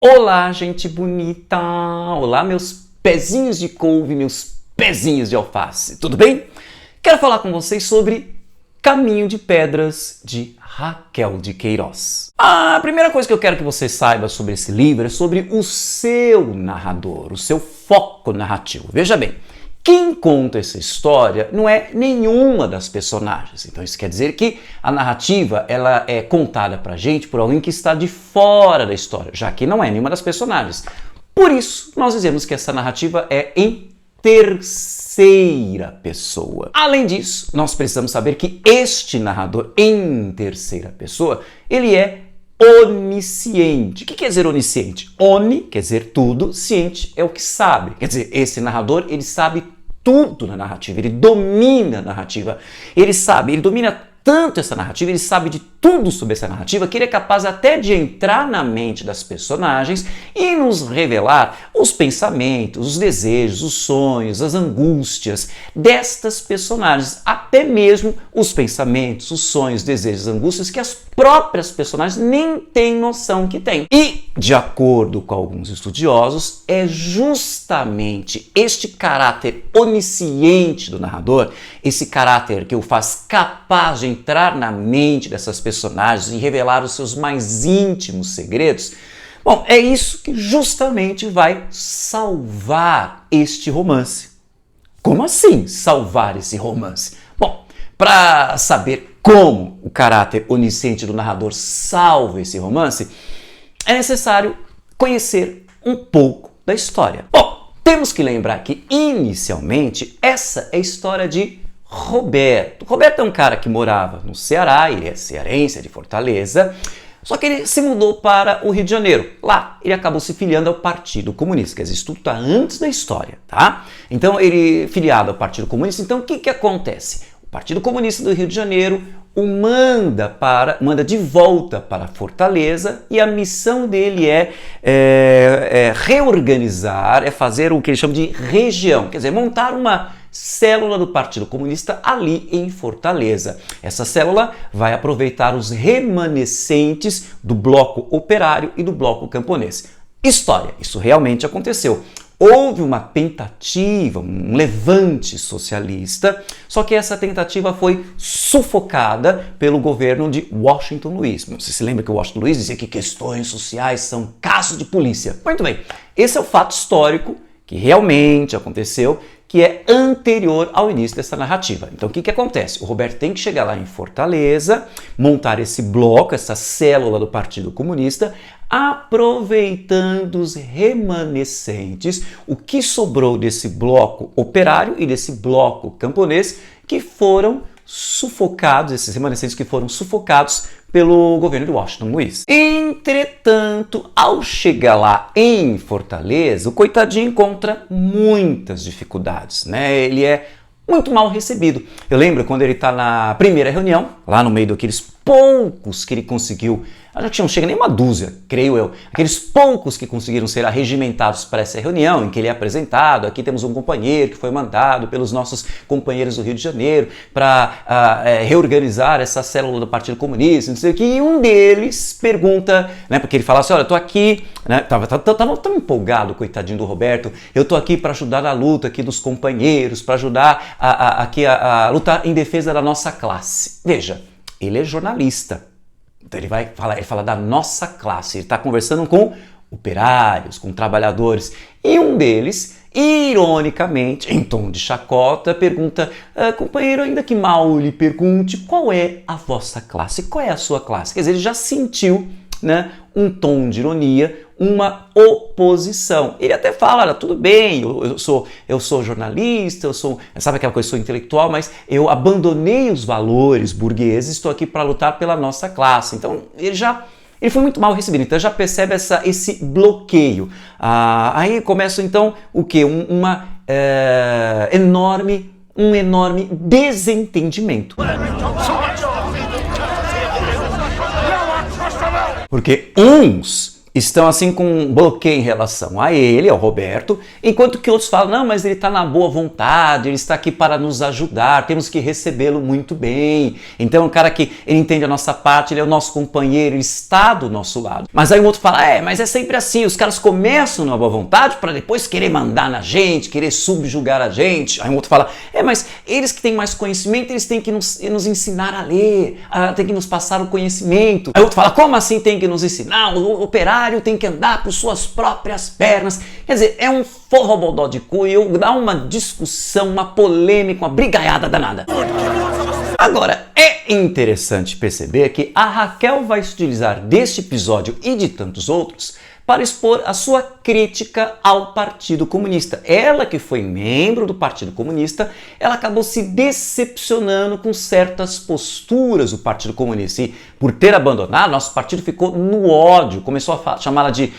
Olá, gente bonita! Olá, meus pezinhos de couve, meus pezinhos de alface, tudo bem? Quero falar com vocês sobre Caminho de Pedras, de Raquel de Queiroz. A primeira coisa que eu quero que você saiba sobre esse livro é sobre o seu narrador, o seu foco narrativo. Veja bem, quem conta essa história não é nenhuma das personagens. Então isso quer dizer que a narrativa ela é contada pra gente por alguém que está de fora da história, já que não é nenhuma das personagens. Por isso, nós dizemos que essa narrativa é em terceira pessoa. Além disso, nós precisamos saber que este narrador em terceira pessoa, ele é onisciente. O que quer dizer onisciente? Oni quer dizer tudo, ciente é o que sabe. Quer dizer, esse narrador, ele sabe tudo na narrativa, ele domina a narrativa, ele domina tanto essa narrativa, ele sabe de tudo sobre essa narrativa, que ele é capaz até de entrar na mente das personagens e nos revelar os pensamentos, os desejos, os sonhos, as angústias destas personagens, até mesmo os pensamentos, os sonhos, desejos, angústias que as próprias personagens nem têm noção que têm. E, de acordo com alguns estudiosos, é justamente este caráter onisciente do narrador, esse caráter que o faz capaz de entrar na mente dessas personagens e revelar os seus mais íntimos segredos. Bom, é isso que justamente vai salvar este romance. Como assim salvar esse romance? Bom, para saber como o caráter onisciente do narrador salva esse romance, é necessário conhecer um pouco da história. Bom, temos que lembrar que, inicialmente, essa é a história de Roberto. Roberto é um cara que morava no Ceará, ele é cearense, é de Fortaleza, só que ele se mudou para o Rio de Janeiro. Lá, ele acabou se filiando ao Partido Comunista, quer dizer, isso tudo está antes da história, tá? Então, ele filiado ao Partido Comunista, então o que acontece? O Partido Comunista do Rio de Janeiro o manda de volta para Fortaleza e a missão dele é reorganizar, é fazer o que ele chama de região, quer dizer, montar uma célula do Partido Comunista ali em Fortaleza. Essa célula vai aproveitar os remanescentes do bloco operário e do bloco camponês. História, isso realmente aconteceu. Houve uma tentativa, um levante socialista, só que essa tentativa foi sufocada pelo governo de Washington Luiz. Você se lembra que o Washington Luiz dizia que questões sociais são casos de polícia? Muito bem, esse é o fato histórico que realmente aconteceu, que é anterior ao início dessa narrativa. Então o que acontece? O Roberto tem que chegar lá em Fortaleza, montar esse bloco, essa célula do Partido Comunista, aproveitando os remanescentes, o que sobrou desse bloco operário e desse bloco camponês, que foram sufocados, esses remanescentes que foram sufocados pelo governo de Washington Luiz. Entretanto, ao chegar lá em Fortaleza, o coitadinho encontra muitas dificuldades, né? Ele é muito mal recebido. Eu lembro quando ele está na primeira reunião, lá no meio daqueles poucos que ele conseguiu, acho que não chega nem uma dúzia, creio eu, aqueles poucos que conseguiram ser arregimentados para essa reunião em que ele é apresentado. Aqui temos um companheiro que foi mandado pelos nossos companheiros do Rio de Janeiro para reorganizar essa célula do Partido Comunista, não sei o que, e um deles pergunta, né, porque ele fala assim, olha, eu tô aqui, né, tava tão empolgado, coitadinho do Roberto, eu tô aqui para ajudar na luta aqui dos companheiros, para ajudar a lutar em defesa da nossa classe. Veja, ele é jornalista. Então ele fala da nossa classe, ele está conversando com operários, com trabalhadores, e um deles, ironicamente, em tom de chacota, pergunta, companheiro, ainda que mal lhe pergunte, qual é a vossa classe? Qual é a sua classe? Quer dizer, ele já sentiu, né, um tom de ironia, uma oposição. Ele até fala, olha, tudo bem, eu sou jornalista, sabe aquela coisa, eu sou intelectual, mas eu abandonei os valores burgueses, estou aqui para lutar pela nossa classe. Então, ele foi muito mal recebido, então já percebe esse bloqueio. Aí começa então o quê? Um enorme desentendimento. Porque uns estão assim com um bloqueio em relação a ele, ao Roberto, enquanto que outros falam, não, mas ele está na boa vontade, ele está aqui para nos ajudar, temos que recebê-lo muito bem. Então é um cara que ele entende a nossa parte, ele é o nosso companheiro, ele está do nosso lado. Mas aí o outro fala, mas é sempre assim, os caras começam na boa vontade para depois querer mandar na gente, querer subjugar a gente. Aí o outro fala, mas eles que têm mais conhecimento, eles têm que nos ensinar a ler, têm que nos passar o conhecimento. Aí o outro fala, como assim tem que nos ensinar? O operário tem que andar por suas próprias pernas. Quer dizer, é um forrobodó de cuio, dá uma discussão, uma polêmica, uma brigaiada danada. Agora, é interessante perceber que a Raquel vai se utilizar deste episódio e de tantos outros para expor a sua crítica ao Partido Comunista. Ela que foi membro do Partido Comunista, ela acabou se decepcionando com certas posturas do Partido Comunista. E por ter abandonado, nosso partido ficou no ódio, começou a chamá-la de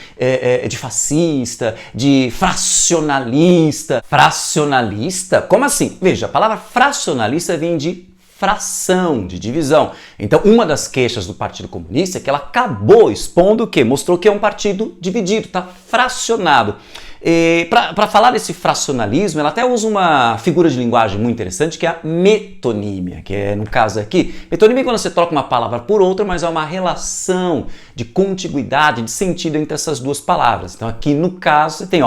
fascista, de fracionalista. Fracionalista? Como assim? Veja, a palavra fracionalista vem de fração, de divisão. Então, uma das queixas do Partido Comunista é que ela acabou expondo o quê? Mostrou que é um partido dividido, está fracionado. Para falar desse fracionalismo, ela até usa uma figura de linguagem muito interessante, que é a metonímia, que é, no caso aqui, metonímia é quando você troca uma palavra por outra, mas é uma relação de contiguidade, de sentido entre essas duas palavras. Então, aqui no caso, você tem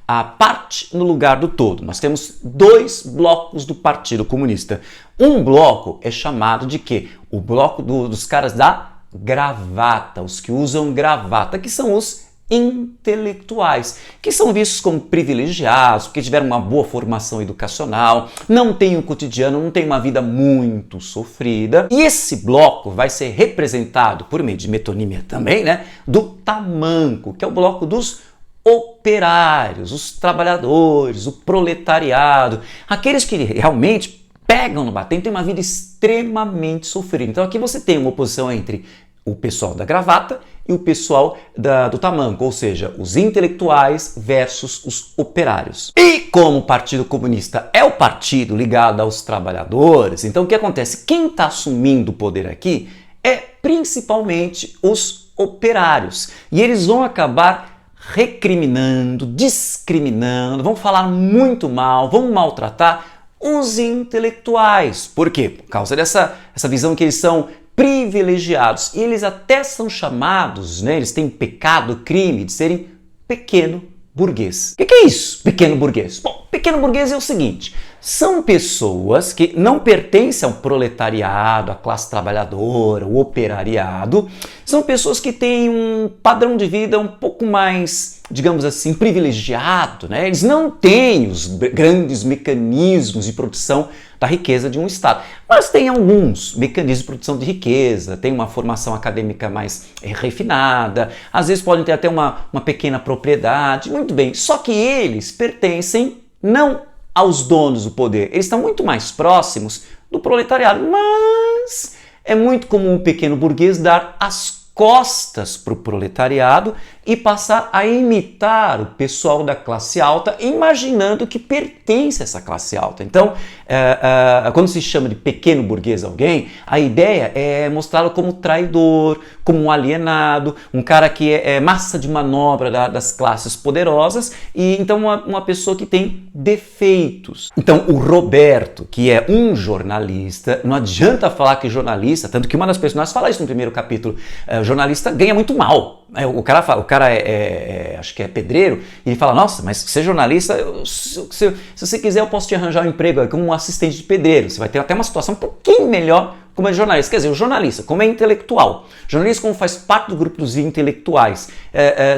a parte no lugar do todo. Nós temos dois blocos do Partido Comunista. Um bloco é chamado de quê? O bloco dos caras da gravata, os que usam gravata, que são os intelectuais, que são vistos como privilegiados, porque tiveram uma boa formação educacional, não têm um cotidiano, não têm uma vida muito sofrida. E esse bloco vai ser representado, por meio de metonímia também, do tamanco, que é o bloco dos operários, os trabalhadores, o proletariado, aqueles que realmente pegam no batente, têm uma vida extremamente sofrida. Então aqui você tem uma oposição entre o pessoal da gravata e o pessoal do tamanco, ou seja, os intelectuais versus os operários. E como o Partido Comunista é o partido ligado aos trabalhadores, então o que acontece? Quem está assumindo o poder aqui é principalmente os operários. E eles vão acabar recriminando, discriminando, vão falar muito mal, vão maltratar os intelectuais. Por quê? Por causa dessa visão que eles são privilegiados. E eles até são chamados, eles têm pecado, crime de serem pequeno burguês. O que é isso, pequeno burguês? Bom, pequeno burguês é o seguinte, são pessoas que não pertencem ao proletariado, à classe trabalhadora, ao operariado, são pessoas que têm um padrão de vida um pouco mais, digamos assim, privilegiado, Eles não têm os grandes mecanismos de produção da riqueza de um Estado, mas tem alguns mecanismos de produção de riqueza, tem uma formação acadêmica mais refinada, às vezes podem ter até uma pequena propriedade, muito bem, só que eles pertencem não aos donos do poder, eles estão muito mais próximos do proletariado, mas é muito comum o pequeno burguês dar as costas para o proletariado e passar a imitar o pessoal da classe alta, imaginando que pertence a essa classe alta. Então, quando se chama de pequeno burguês alguém, a ideia é mostrá-lo como traidor, como um alienado, um cara que é massa de manobra das classes poderosas, e então uma pessoa que tem defeitos. Então, o Roberto, que é um jornalista, não adianta falar que jornalista, tanto que uma das personagens fala isso no primeiro capítulo, jornalista ganha muito mal. O cara acho que é pedreiro, e ele fala, nossa, mas ser jornalista, se você quiser eu posso te arranjar um emprego como um assistente de pedreiro, você vai ter até uma situação um pouquinho melhor como é jornalista. Quer dizer, o jornalista, como é intelectual, o jornalista como faz parte do grupo dos intelectuais,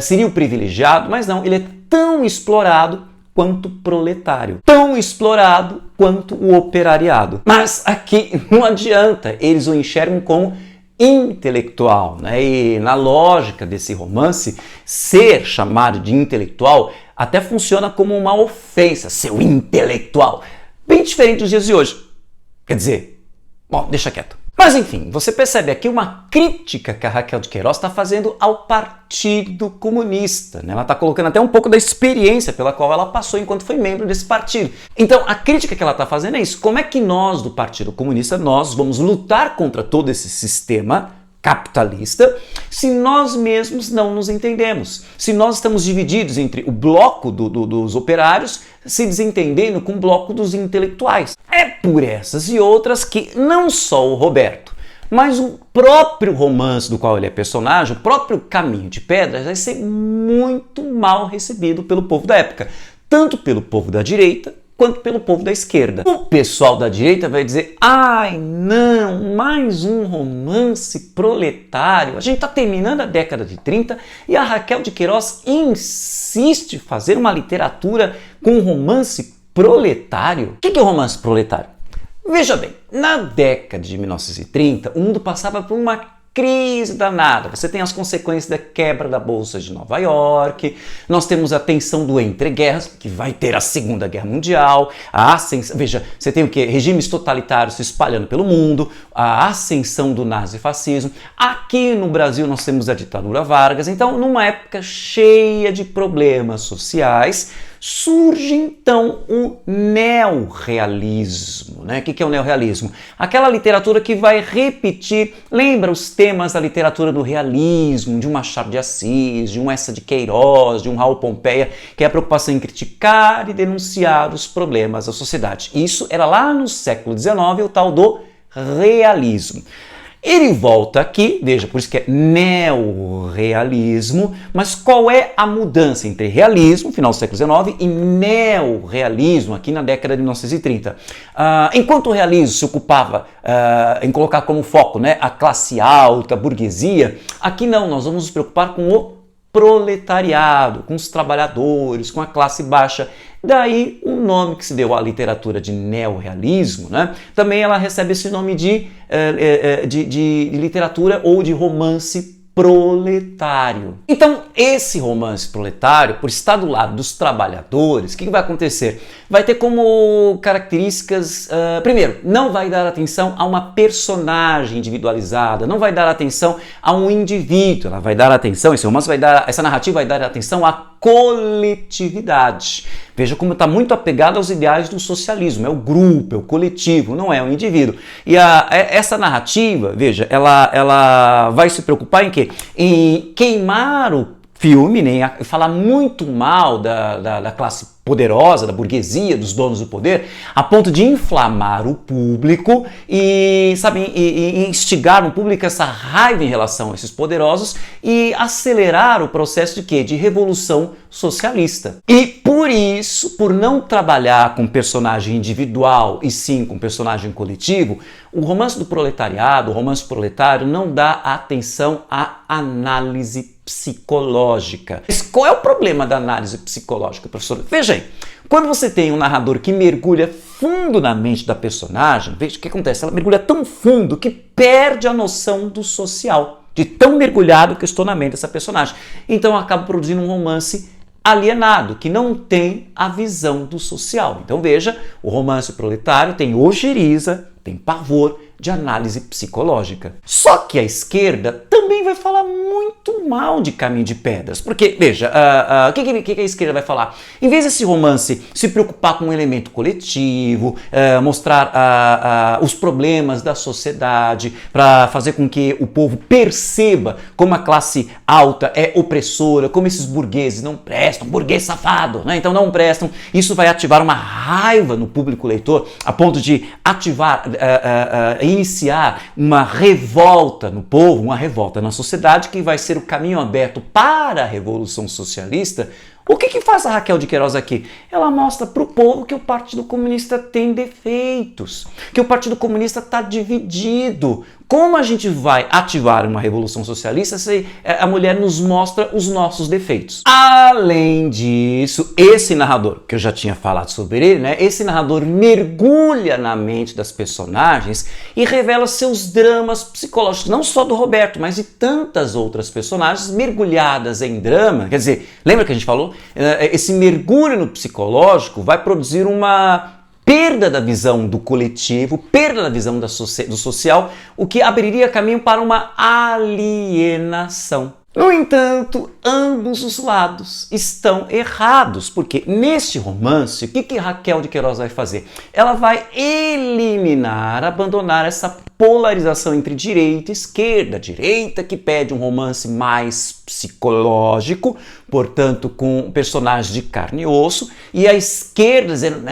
seria o privilegiado, mas não, ele é tão explorado quanto o proletário, tão explorado quanto o operariado. Mas aqui não adianta, eles o enxergam como intelectual, E na lógica desse romance, ser chamado de intelectual até funciona como uma ofensa, seu intelectual, bem diferente dos dias de hoje. Quer dizer, bom, deixa quieto. Mas enfim, você percebe aqui uma crítica que a Raquel de Queiroz está fazendo ao Partido Comunista, Ela está colocando até um pouco da experiência pela qual ela passou enquanto foi membro desse partido. Então, a crítica que ela está fazendo é isso. Como é que nós, do Partido Comunista, nós vamos lutar contra todo esse sistema capitalista se nós mesmos não nos entendemos. Se nós estamos divididos entre o bloco dos operários se desentendendo com o bloco dos intelectuais. É por essas e outras que não só o Roberto, mas o próprio romance do qual ele é personagem, o próprio Caminho de Pedras, vai ser muito mal recebido pelo povo da época, tanto pelo povo da direita quanto pelo povo da esquerda. O pessoal da direita vai dizer: ai não, mais um romance proletário. A gente está terminando a década de 30 e a Raquel de Queiroz insiste em fazer uma literatura com romance proletário. O que é o romance proletário? Veja bem, na década de 1930, o mundo passava por uma crise danada. Você tem as consequências da quebra da Bolsa de Nova York, nós temos a tensão do entreguerras, que vai ter a Segunda Guerra Mundial, veja, você tem o quê? Regimes totalitários se espalhando pelo mundo, a ascensão do nazifascismo. Aqui no Brasil nós temos a ditadura Vargas. Então, numa época cheia de problemas sociais, surge então o neorrealismo. O que é o neorrealismo? Aquela literatura que vai repetir, lembra os temas da literatura do realismo, de um Machado de Assis, de um Eça de Queiroz, de um Raul Pompeia, que é a preocupação em criticar e denunciar os problemas da sociedade. Isso era lá no século XIX, o tal do realismo. Ele volta aqui, veja, por isso que é neorrealismo, mas qual é a mudança entre realismo, final do século XIX, e neorrealismo, aqui na década de 1930? Enquanto o realismo se ocupava em colocar como foco, a classe alta, a burguesia, aqui não, nós vamos nos preocupar com o proletariado, com os trabalhadores, com a classe baixa. Daí o nome que se deu à literatura de neorrealismo, também ela recebe esse nome de literatura ou de romance proletário. Então, esse romance proletário, por estar do lado dos trabalhadores, o que vai acontecer? Vai ter como características, primeiro, não vai dar atenção a uma personagem individualizada, não vai dar atenção a um indivíduo, ela vai dar atenção, essa narrativa vai dar atenção à coletividade. Veja como está muito apegado aos ideais do socialismo, é o grupo, é o coletivo, não é o indivíduo. E essa narrativa, veja, ela vai se preocupar em quê? Em queimar o filme, falar muito mal da classe poderosa, da burguesia, dos donos do poder, a ponto de inflamar o público e instigar no público essa raiva em relação a esses poderosos e acelerar o processo de quê? De revolução socialista. E por isso, por não trabalhar com personagem individual e sim com personagem coletivo, o romance do proletariado, o romance proletário, não dá atenção à análise psicológica. Mas qual é o problema da análise psicológica, professor? Veja aí, quando você tem um narrador que mergulha fundo na mente da personagem, veja o que acontece, ela mergulha tão fundo que perde a noção do social, de tão mergulhado que estou na mente dessa personagem. Então acaba produzindo um romance alienado, que não tem a visão do social. Então veja, o romance proletário tem ojeriza, tem pavor de análise psicológica. Só que a esquerda também vai falar muito mal de Caminho de Pedras, porque, veja, o que a esquerda vai falar? Em vez desse romance se preocupar com um elemento coletivo, mostrar os problemas da sociedade, para fazer com que o povo perceba como a classe alta é opressora, como esses burgueses não prestam, burguês safado, então não prestam, isso vai ativar uma raiva no público leitor, a ponto de ativar, iniciar uma revolta no povo, uma revolta na sociedade, que vai ser o caminho aberto para a Revolução Socialista. O que faz a Raquel de Queiroz aqui? Ela mostra para o povo que o Partido Comunista tem defeitos, que o Partido Comunista está dividido. Como a gente vai ativar uma revolução socialista se a mulher nos mostra os nossos defeitos? Além disso, esse narrador, que eu já tinha falado sobre ele, esse narrador mergulha na mente das personagens e revela seus dramas psicológicos, não só do Roberto, mas de tantas outras personagens mergulhadas em drama. Quer dizer, lembra que a gente falou? Esse mergulho no psicológico vai produzir uma perda da visão do coletivo, perda da visão do social, o que abriria caminho para uma alienação. No entanto, ambos os lados estão errados, porque neste romance, o que Raquel de Queiroz vai fazer? Ela vai eliminar, abandonar essa polarização entre direita e esquerda. Direita que pede um romance mais psicológico, portanto com personagens de carne e osso, e a esquerda dizendo,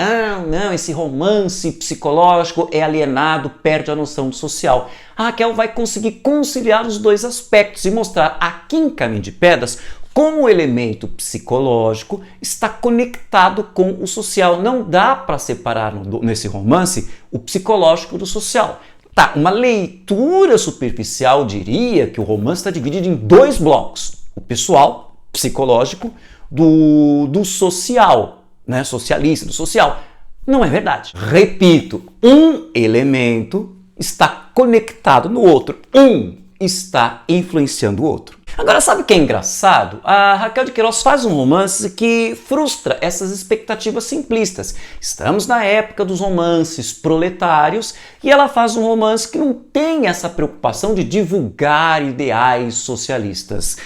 não, esse romance psicológico é alienado, perde a noção social. A Raquel vai conseguir conciliar os dois aspectos e mostrar aqui em Caminho de Pedras como o elemento psicológico está conectado com o social. Não dá para separar nesse romance o psicológico do social. Tá, uma leitura superficial diria que o romance está dividido em dois blocos. O pessoal, psicológico, do social, né? Socialista, do social. Não é verdade. Repito, um elemento está conectado no outro. Um está influenciando o outro. Agora, sabe o que é engraçado? A Raquel de Queiroz faz um romance que frustra essas expectativas simplistas. Estamos na época dos romances proletários e ela faz um romance que não tem essa preocupação de divulgar ideais socialistas,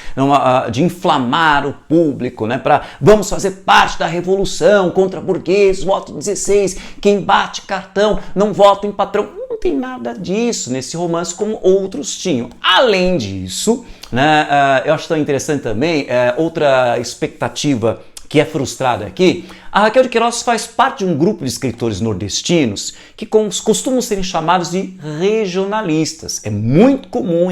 de inflamar o público, né? Vamos fazer parte da revolução contra burguês, voto 16, quem bate cartão não vota em patrão. Não tem nada disso nesse romance como outros tinham. Além disso, né, eu acho tão interessante também, outra expectativa que é frustrada aqui, a Raquel de Queiroz faz parte de um grupo de escritores nordestinos que costumam serem chamados de regionalistas. É muito comum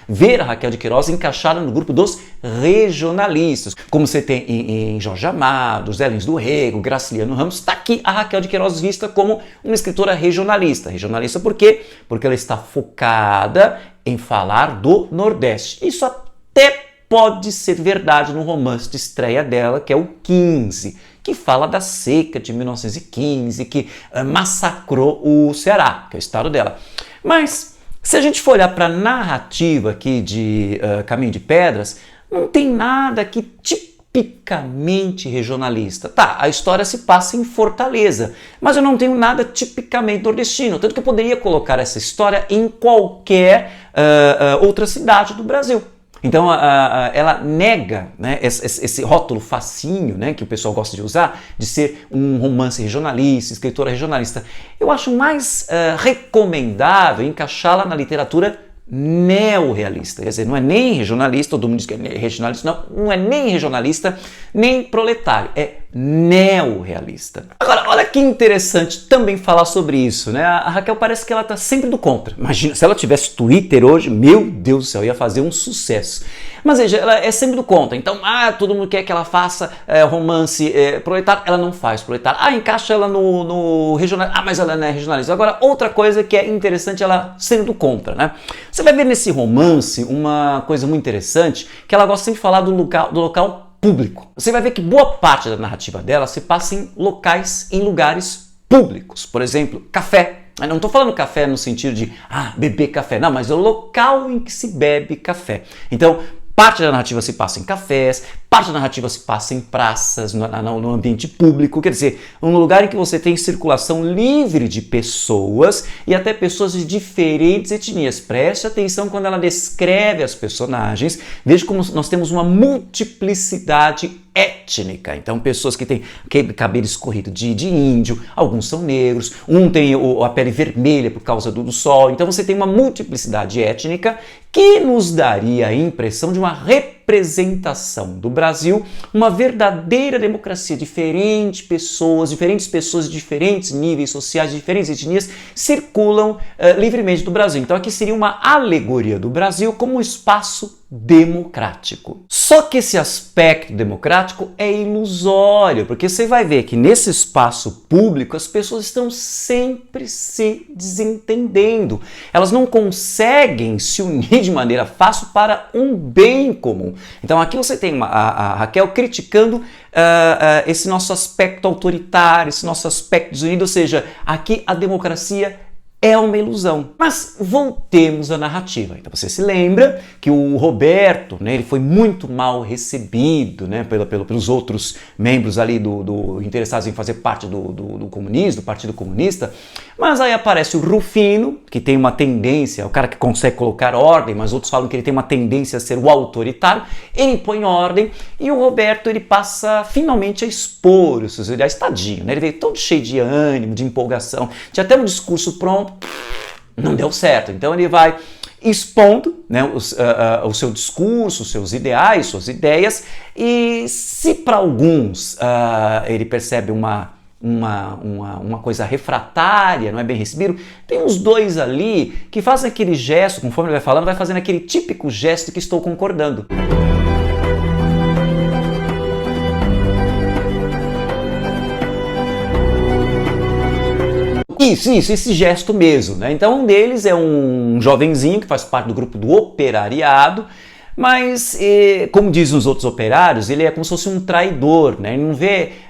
ver a Raquel de Queiroz encaixada no grupo dos regionalistas. Como você tem em Jorge Amado, Zé Lins do Rego, Graciliano Ramos, está aqui a Raquel de Queiroz vista como uma escritora regionalista. Regionalista por quê? Porque ela está focada em falar do Nordeste. Isso até pode ser verdade no romance de estreia dela, que é o 15, que fala da seca de 1915, que massacrou o Ceará, que é o estado dela. Mas, se a gente for olhar para a narrativa aqui de Caminho de Pedras, não tem nada aqui tipicamente regionalista. Tá, a história se passa em Fortaleza, mas eu não tenho nada tipicamente nordestino, tanto que eu poderia colocar essa história em qualquer outra cidade do Brasil. Então ela nega, né, esse rótulo facinho, né, que o pessoal gosta de usar, de ser um romance regionalista, escritora regionalista. Eu acho mais recomendável encaixá-la na literatura neorrealista, quer dizer, não é nem regionalista, todo mundo diz que é regionalista, não é nem regionalista, nem proletário, é neorrealista. Agora, olha que interessante também falar sobre isso, né? A Raquel parece que ela tá sempre do contra. Imagina, se ela tivesse Twitter hoje, meu Deus do céu, ia fazer um sucesso. Mas veja, ela é sempre do contra. Então, todo mundo quer que ela faça romance proletário, ela não faz proletário. Encaixa ela no regional, mas ela não é regionalista. Agora, outra coisa que é interessante, ela sendo do contra, né? Você vai ver nesse romance uma coisa muito interessante, que ela gosta sempre de falar do local público. Você vai ver que boa parte da narrativa dela se passa em lugares públicos. Por exemplo, café. Eu não estou falando café no sentido de beber café, não, mas é o local em que se bebe café. Então, parte da narrativa se passa em cafés, parte da narrativa se passa em praças, no ambiente público, quer dizer, um lugar em que você tem circulação livre de pessoas e até pessoas de diferentes etnias. Preste atenção quando ela descreve as personagens, veja como nós temos uma multiplicidade étnica. Então, pessoas que têm cabelo escorrido de índio, alguns são negros, um tem a pele vermelha por causa do sol. Então, você tem uma multiplicidade étnica que nos daria a impressão de uma representação do Brasil, uma verdadeira democracia, diferentes pessoas de diferentes níveis sociais, de diferentes etnias, circulam livremente do Brasil. Então aqui seria uma alegoria do Brasil como um espaço democrático. Só que esse aspecto democrático é ilusório, porque você vai ver que nesse espaço público as pessoas estão sempre se desentendendo. Elas não conseguem se unir de maneira fácil para um bem comum. Então aqui você tem a Raquel criticando esse nosso aspecto autoritário, esse nosso aspecto desunido, ou seja, aqui a democracia é uma ilusão. Mas voltemos à narrativa. Então você se lembra que o Roberto, né, ele foi muito mal recebido, né, pelos outros membros ali interessados em fazer parte do comunismo, do Partido Comunista. Mas aí aparece o Rufino, que tem uma tendência, o cara que consegue colocar ordem, mas outros falam que ele tem uma tendência a ser o autoritário. Ele põe ordem e o Roberto ele passa finalmente a expor os seus ideais, tadinho, né? Ele veio todo cheio de ânimo, de empolgação, tinha até um discurso pronto, não deu certo. Então ele vai expondo, né, o seu discurso, os seus ideais, suas ideias, e se para alguns ele percebe uma coisa refratária, não é bem recebido, tem uns dois ali que fazem aquele gesto, conforme ele vai falando, vai fazendo aquele típico gesto que estou concordando. Isso, esse gesto mesmo, né? Então um deles é um jovenzinho que faz parte do grupo do operariado, mas, como dizem os outros operários, ele é como se fosse um traidor, né? Ele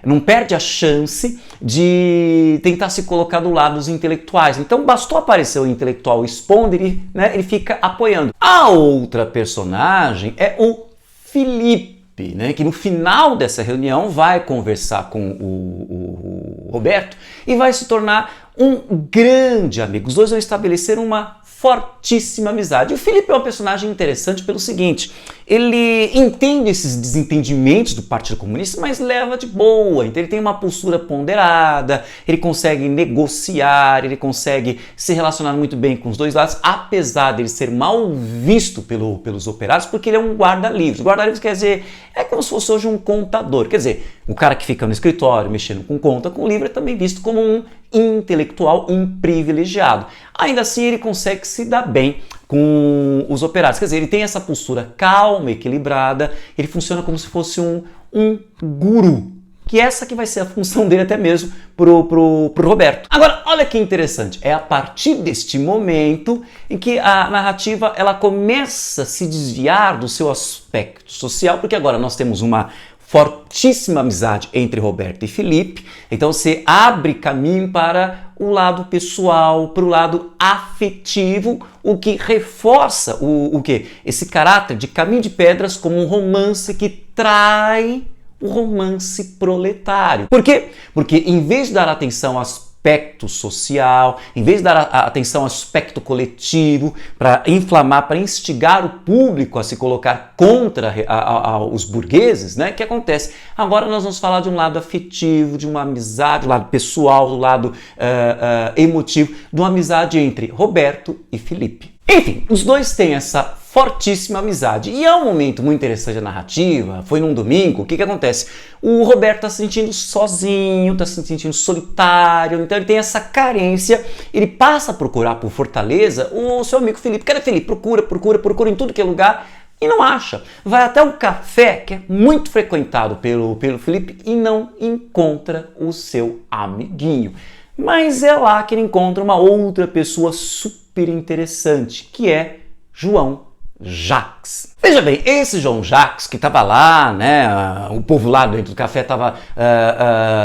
não perde a chance de tentar se colocar do lado dos intelectuais. Então bastou aparecer o intelectual expondo, né, ele fica apoiando. A outra personagem é o Felipe, né, que no final dessa reunião vai conversar com o Roberto e vai se tornar um grande amigo. Os dois vão estabelecer uma fortíssima amizade. O Felipe é um personagem interessante pelo seguinte: ele entende esses desentendimentos do Partido Comunista, mas leva de boa. Então ele tem uma postura ponderada, ele consegue negociar, ele consegue se relacionar muito bem com os dois lados, apesar de ele ser mal visto pelos operários, porque ele é um guarda-livros. Guarda-livros quer dizer, é como se fosse hoje um contador. Quer dizer, o cara que fica no escritório mexendo com conta, com livro, é também visto como um intelectual, um privilegiado. Ainda assim, ele consegue se dar bem com os operários. Quer dizer, ele tem essa postura calma, equilibrada, ele funciona como se fosse um guru, que essa que vai ser a função dele até mesmo pro Roberto. Agora, olha que interessante, é a partir deste momento em que a narrativa ela começa a se desviar do seu aspecto social, porque agora nós temos uma fortíssima amizade entre Roberto e Felipe, então você abre caminho para o lado pessoal, para o lado afetivo, o que reforça o quê? Esse caráter de Caminho de Pedras como um romance que trai o romance proletário. Por quê? Porque em vez de dar atenção ao aspecto social, em vez de dar atenção ao aspecto coletivo, para inflamar, para instigar o público a se colocar contra os burgueses, né? O que acontece? Agora nós vamos falar de um lado afetivo, de uma amizade, do lado pessoal, do lado emotivo, de uma amizade entre Roberto e Felipe. Enfim, os dois têm essa fortíssima amizade. E é um momento muito interessante da narrativa, foi num domingo, o que acontece? O Roberto está se sentindo sozinho, está se sentindo solitário, então ele tem essa carência, ele passa a procurar por Fortaleza o seu amigo Felipe. Cadê Felipe? Procura em tudo que é lugar e não acha. Vai até um café que é muito frequentado pelo Felipe e não encontra o seu amiguinho. Mas é lá que ele encontra uma outra pessoa super interessante, que é João Jacques. Veja bem, esse João Jacques que estava lá, né, o povo lá dentro do café estava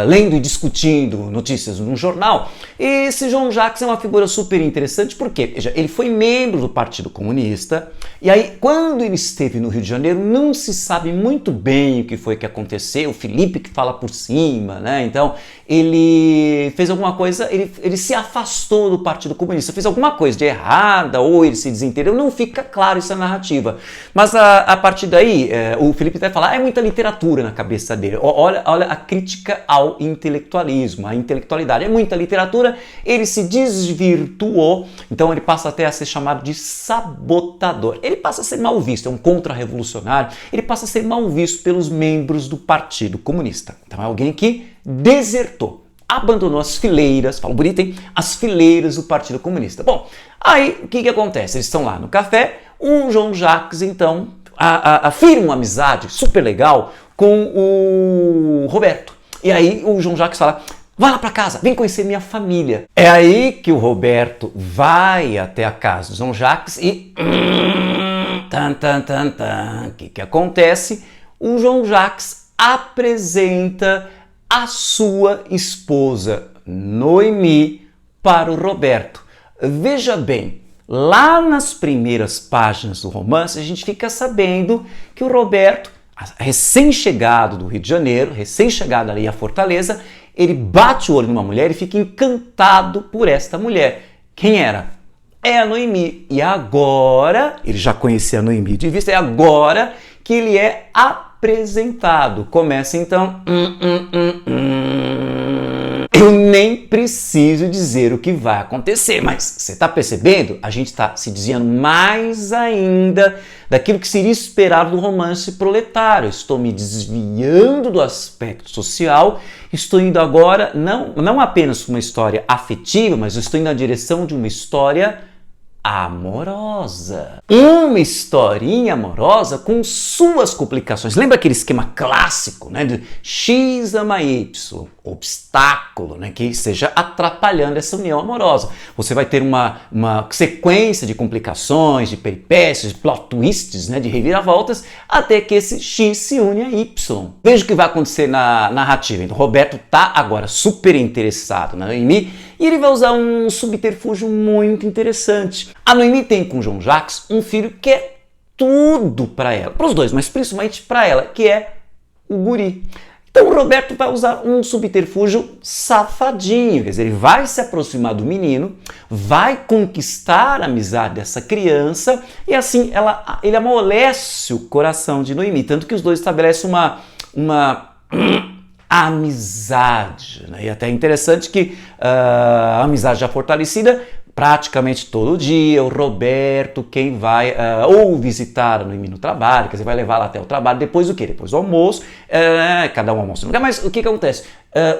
lendo e discutindo notícias no jornal. Esse João Jacques é uma figura super interessante porque, veja, ele foi membro do Partido Comunista e aí quando ele esteve no Rio de Janeiro não se sabe muito bem o que foi que aconteceu, o Felipe que fala por cima, né, então ele fez alguma coisa, ele se afastou do Partido Comunista, fez alguma coisa de errada ou ele se desentendeu, não fica claro essa narrativa. Mas a partir daí, o Felipe vai falar, é muita literatura na cabeça dele. Olha a crítica ao intelectualismo, à intelectualidade. É muita literatura, ele se desvirtuou, então ele passa até a ser chamado de sabotador. Ele passa a ser mal visto, é um contra-revolucionário, ele passa a ser mal visto pelos membros do Partido Comunista. Então é alguém que desertou, abandonou as fileiras, falo bonito, hein? As fileiras do Partido Comunista. Bom, aí o que acontece? Eles estão lá no café, o João Jacques, então, afirma uma amizade super legal com o Roberto. E aí o João Jacques fala, vai lá para casa, vem conhecer minha família. É aí que o Roberto vai até a casa do João Jacques e... O que acontece? O João Jacques apresenta a sua esposa, Noemi, para o Roberto. Veja bem, lá nas primeiras páginas do romance, a gente fica sabendo que o Roberto, recém-chegado do Rio de Janeiro, recém-chegado ali à Fortaleza, ele bate o olho numa mulher e fica encantado por esta mulher. Quem era? É a Noemi. E agora, ele já conhecia a Noemi de vista, é agora que ele é apresentado. Começa então... Eu nem preciso dizer o que vai acontecer, mas você está percebendo? A gente está se desviando mais ainda daquilo que seria esperado do romance proletário. Estou me desviando do aspecto social, estou indo agora não apenas para uma história afetiva, mas estou indo na direção de uma história amorosa. Uma historinha amorosa com suas complicações. Lembra aquele esquema clássico, né, de X ama Y, obstáculo, né, que esteja atrapalhando essa união amorosa. Você vai ter uma sequência de complicações, de peripécias, de plot twists, né, de reviravoltas, até que esse X se une a Y. Veja o que vai acontecer na narrativa. Então, Roberto está agora super interessado na Noemi e ele vai usar um subterfúgio muito interessante. A Noemi tem com João Jacques um filho que é tudo para ela, para os dois, mas principalmente para ela, que é o guri. Então o Roberto vai usar um subterfúgio safadinho, quer dizer, ele vai se aproximar do menino, vai conquistar a amizade dessa criança e assim ele amolece o coração de Noemi, tanto que os dois estabelecem uma amizade, né? E até é interessante que a amizade já fortalecida, praticamente todo dia, o Roberto, quem vai ou visitar a Noemi no trabalho, quer dizer, vai levar ela até o trabalho, depois o quê? Depois do almoço, cada um almoça no lugar, mas o que acontece?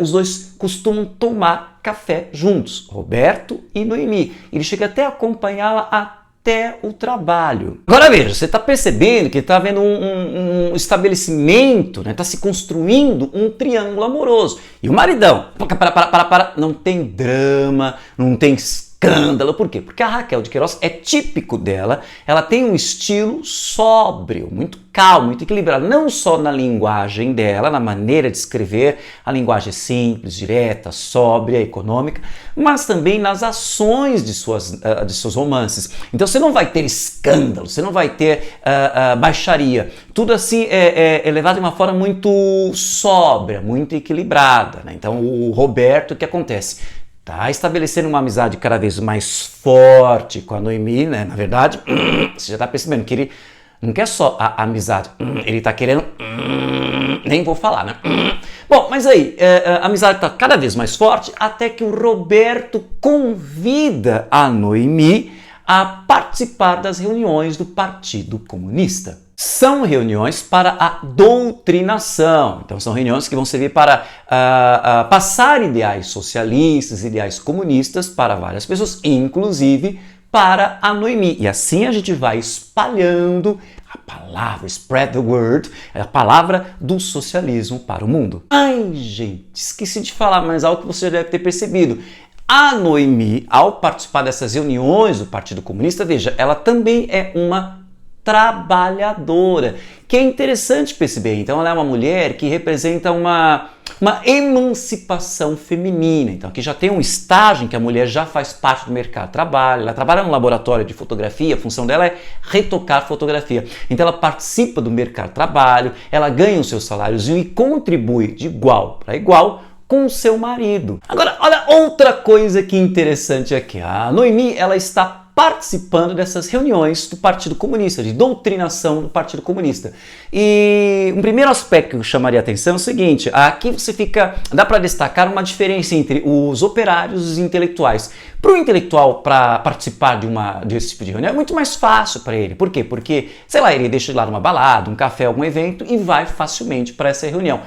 Os dois costumam tomar café juntos, Roberto e Noemi. Ele chega até a acompanhá-la até o trabalho. Agora veja, você está percebendo que está havendo um estabelecimento, né? Está se construindo um triângulo amoroso. E o maridão, não tem drama, não tem escândalo. Por quê? Porque a Raquel de Queiroz é típico dela, ela tem um estilo sóbrio, muito calmo, muito equilibrado, não só na linguagem dela, na maneira de escrever, a linguagem é simples, direta, sóbria, econômica, mas também nas ações de seus romances. Então você não vai ter escândalo, você não vai ter baixaria, tudo assim é levado de uma forma muito sóbria, muito equilibrada, né? Então o Roberto, o que acontece? Tá estabelecendo uma amizade cada vez mais forte com a Noemi, né? Na verdade, você já está percebendo que ele não quer só a amizade, ele está querendo, nem vou falar, né? Bom, mas aí, a amizade está cada vez mais forte até que o Roberto convida a Noemi a participar das reuniões do Partido Comunista. São reuniões para a doutrinação, então são reuniões que vão servir para passar ideais socialistas, ideais comunistas para várias pessoas, inclusive para a Noemi. E assim a gente vai espalhando a palavra, spread the word, a palavra do socialismo para o mundo. Ai, gente, esqueci de falar, mas algo que você já deve ter percebido. A Noemi, ao participar dessas reuniões do Partido Comunista, veja, ela também é uma trabalhadora, que é interessante perceber. Então ela é uma mulher que representa uma emancipação feminina. Então aqui já tem um estágio em que a mulher já faz parte do mercado de trabalho, ela trabalha no laboratório de fotografia, a função dela é retocar fotografia. Então ela participa do mercado de trabalho, ela ganha os seus salários e contribui de igual para igual com o seu marido. Agora, olha outra coisa que interessante aqui. A Noemi, ela está participando dessas reuniões do Partido Comunista, de doutrinação do Partido Comunista. E um primeiro aspecto que eu chamaria a atenção é o seguinte, aqui dá para destacar uma diferença entre os operários e os intelectuais. Para o intelectual, para participar desse tipo de reunião, é muito mais fácil para ele. Por quê? Porque, sei lá, ele deixa de lá numa balada, um café, algum evento e vai facilmente para essa reunião.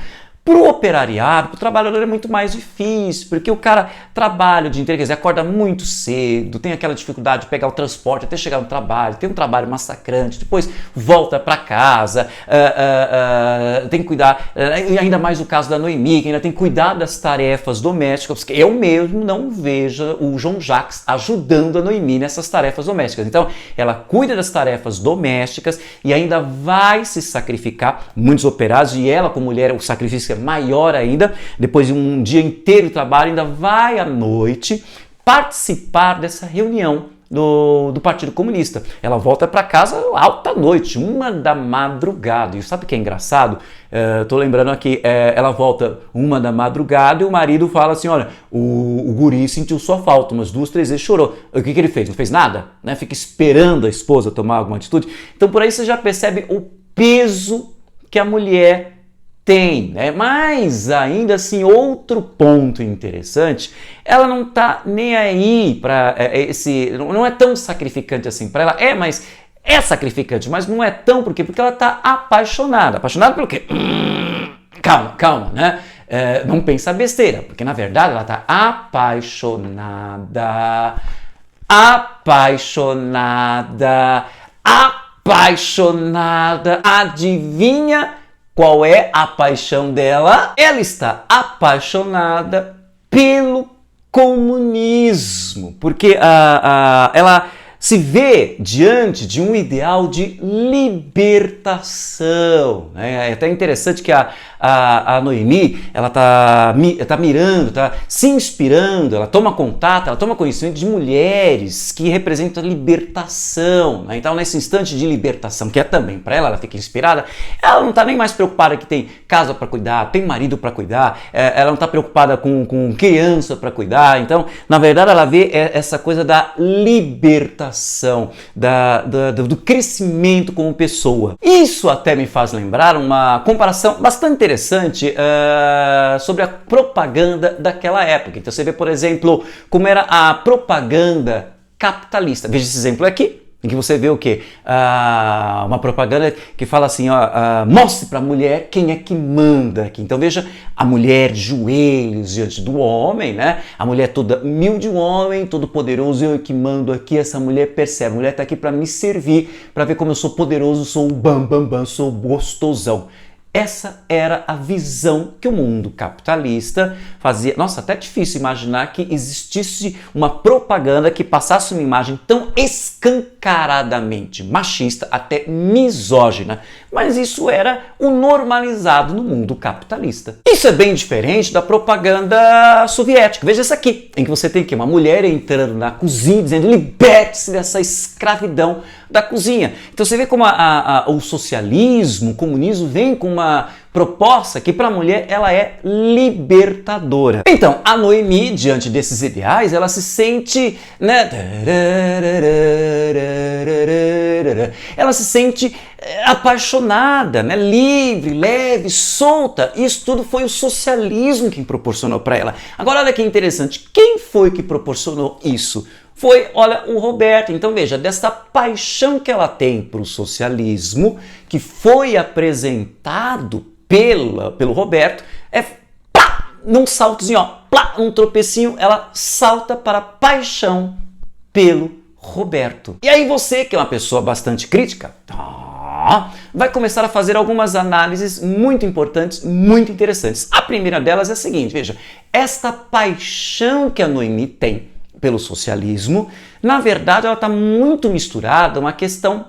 Para o operariado, para o trabalhador é muito mais difícil, porque o cara trabalha o dia inteiro, quer dizer, acorda muito cedo, tem aquela dificuldade de pegar o transporte até chegar no trabalho, tem um trabalho massacrante, depois volta para casa, tem que cuidar, e ainda mais o caso da Noemi, que ainda tem que cuidar das tarefas domésticas, porque eu mesmo não vejo o João Jacques ajudando a Noemi nessas tarefas domésticas. Então, ela cuida das tarefas domésticas e ainda vai se sacrificar, muitos operários, e ela como mulher, o sacrifício maior ainda, depois de um dia inteiro de trabalho, ainda vai à noite participar dessa reunião do Partido Comunista. Ela volta para casa alta noite, 1 da madrugada. E sabe o que é engraçado? Tô lembrando aqui, ela volta 1 da madrugada e o marido fala assim, olha, o guri sentiu sua falta, umas 2, 3 vezes chorou. O que ele fez? Não fez nada? Né? Fica esperando a esposa tomar alguma atitude. Então por aí você já percebe o peso que a mulher tem, né? Mas ainda assim, outro ponto interessante, ela não tá nem aí para não é tão sacrificante assim para ela, mas é sacrificante, mas não é tão, por quê? Porque ela tá apaixonada. Apaixonada pelo quê? Calma, né? Não pensa besteira, porque na verdade ela tá apaixonada. Adivinha qual é a paixão dela? Ela está apaixonada pelo comunismo, porque ela se vê diante de um ideal de libertação. É até interessante que a Noemi, ela tá mirando, tá se inspirando, ela toma contato, ela toma conhecimento de mulheres que representam a libertação. Né? Então, nesse instante de libertação, que é também para ela fica inspirada, ela não está nem mais preocupada que tem casa para cuidar, tem marido para cuidar, ela não está preocupada com criança para cuidar. Então, na verdade, ela vê essa coisa da libertação, do crescimento como pessoa. Isso até me faz lembrar uma comparação bastante interessante sobre a propaganda daquela época. Então você vê, por exemplo, como era a propaganda capitalista. Veja esse exemplo aqui, em que você vê o quê? Uma propaganda que fala assim, mostre para a mulher quem é que manda aqui. Então veja a mulher de joelhos diante do homem, né? A mulher toda humilde, o homem todo poderoso, eu que mando aqui. Essa mulher percebe, a mulher está aqui para me servir, para ver como eu sou poderoso, sou o bam, sou gostosão. Essa era a visão que o mundo capitalista fazia. Nossa, até difícil imaginar que existisse uma propaganda que passasse uma imagem tão escancaradamente machista, até misógina. Mas isso era o normalizado no mundo capitalista. Isso é bem diferente da propaganda soviética. Veja essa aqui, em que você tem uma mulher entrando na cozinha dizendo liberte-se dessa escravidão da cozinha. Então você vê como o socialismo, o comunismo vem com uma proposta que para a mulher ela é libertadora. Então, a Noemi, diante desses ideais, ela se sente, né? Ela se sente apaixonada, né? Livre, leve, solta. Isso tudo foi o socialismo que proporcionou para ela. Agora, olha que interessante. Quem foi que proporcionou isso? Foi, olha, o Roberto. Então veja, dessa paixão que ela tem para o socialismo, que foi apresentado pelo Roberto, num saltozinho, um tropecinho, ela salta para a paixão pelo Roberto. E aí você, que é uma pessoa bastante crítica, vai começar a fazer algumas análises muito importantes, muito interessantes. A primeira delas é a seguinte, veja, esta paixão que a Noemi tem pelo socialismo, na verdade ela está muito misturada a uma questão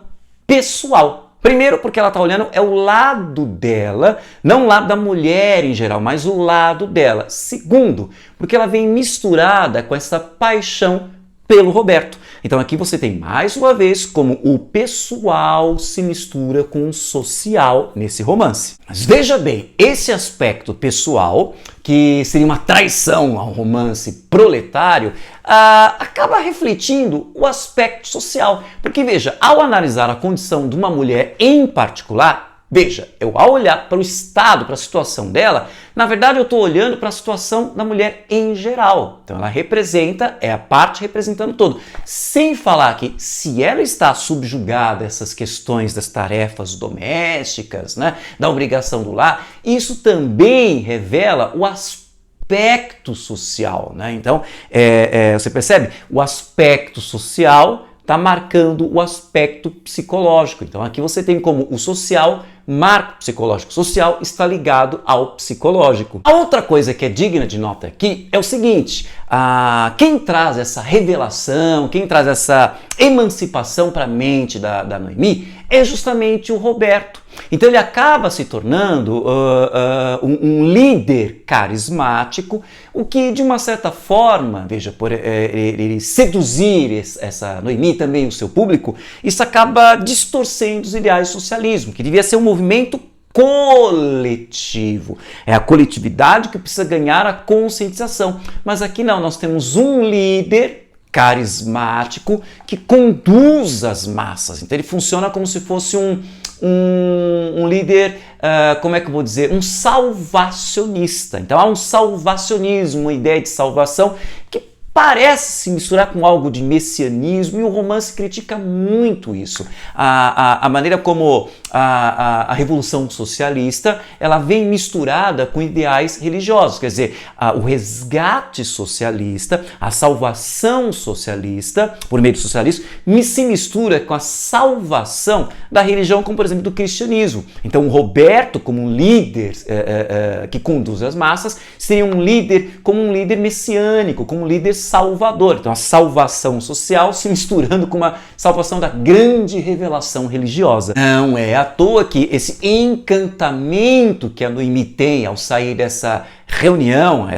pessoal. Primeiro porque ela está olhando o lado dela, não o lado da mulher em geral, mas o lado dela. Segundo, porque ela vem misturada com essa paixão pelo Roberto. Então aqui você tem mais uma vez como o pessoal se mistura com o social nesse romance. Mas veja bem, esse aspecto pessoal, que seria uma traição ao romance proletário, acaba refletindo o aspecto social. Porque veja, ao analisar a condição de uma mulher em particular, veja, ao olhar para o estado, para a situação dela, na verdade eu estou olhando para a situação da mulher em geral. Então ela representa, é a parte representando todo. Sem falar que se ela está subjugada a essas questões das tarefas domésticas, né, da obrigação do lar, isso também revela o aspecto social. Né? Então você percebe? O aspecto social está marcando o aspecto psicológico. Então aqui você tem como o social marca o psicológico. O social está ligado ao psicológico. A outra coisa que é digna de nota aqui é o seguinte, quem traz essa revelação, quem traz essa emancipação para a mente da Noemi é justamente o Roberto. Então ele acaba se tornando um líder carismático, o que de uma certa forma, veja, por ele seduzir essa Noemi também o seu público, isso acaba distorcendo os ideais do socialismo, que devia ser um movimento coletivo. É a coletividade que precisa ganhar a conscientização. Mas aqui não, nós temos um líder carismático que conduz as massas. Então ele funciona como se fosse um líder, como é que eu vou dizer, um salvacionista. Então há um salvacionismo, uma ideia de salvação que parece se misturar com algo de messianismo, e o romance critica muito isso. A maneira como a Revolução Socialista ela vem misturada com ideais religiosos, quer dizer, o resgate socialista, a salvação socialista, por meio do socialismo, se mistura com a salvação da religião, como por exemplo do cristianismo. Então o Roberto, como um líder que conduz as massas, seria um líder como um líder messiânico, como um líder salvador. Então a salvação social se misturando com uma salvação da grande revelação religiosa. Não é à toa que esse encantamento que a Noemi tem ao sair dessa reunião,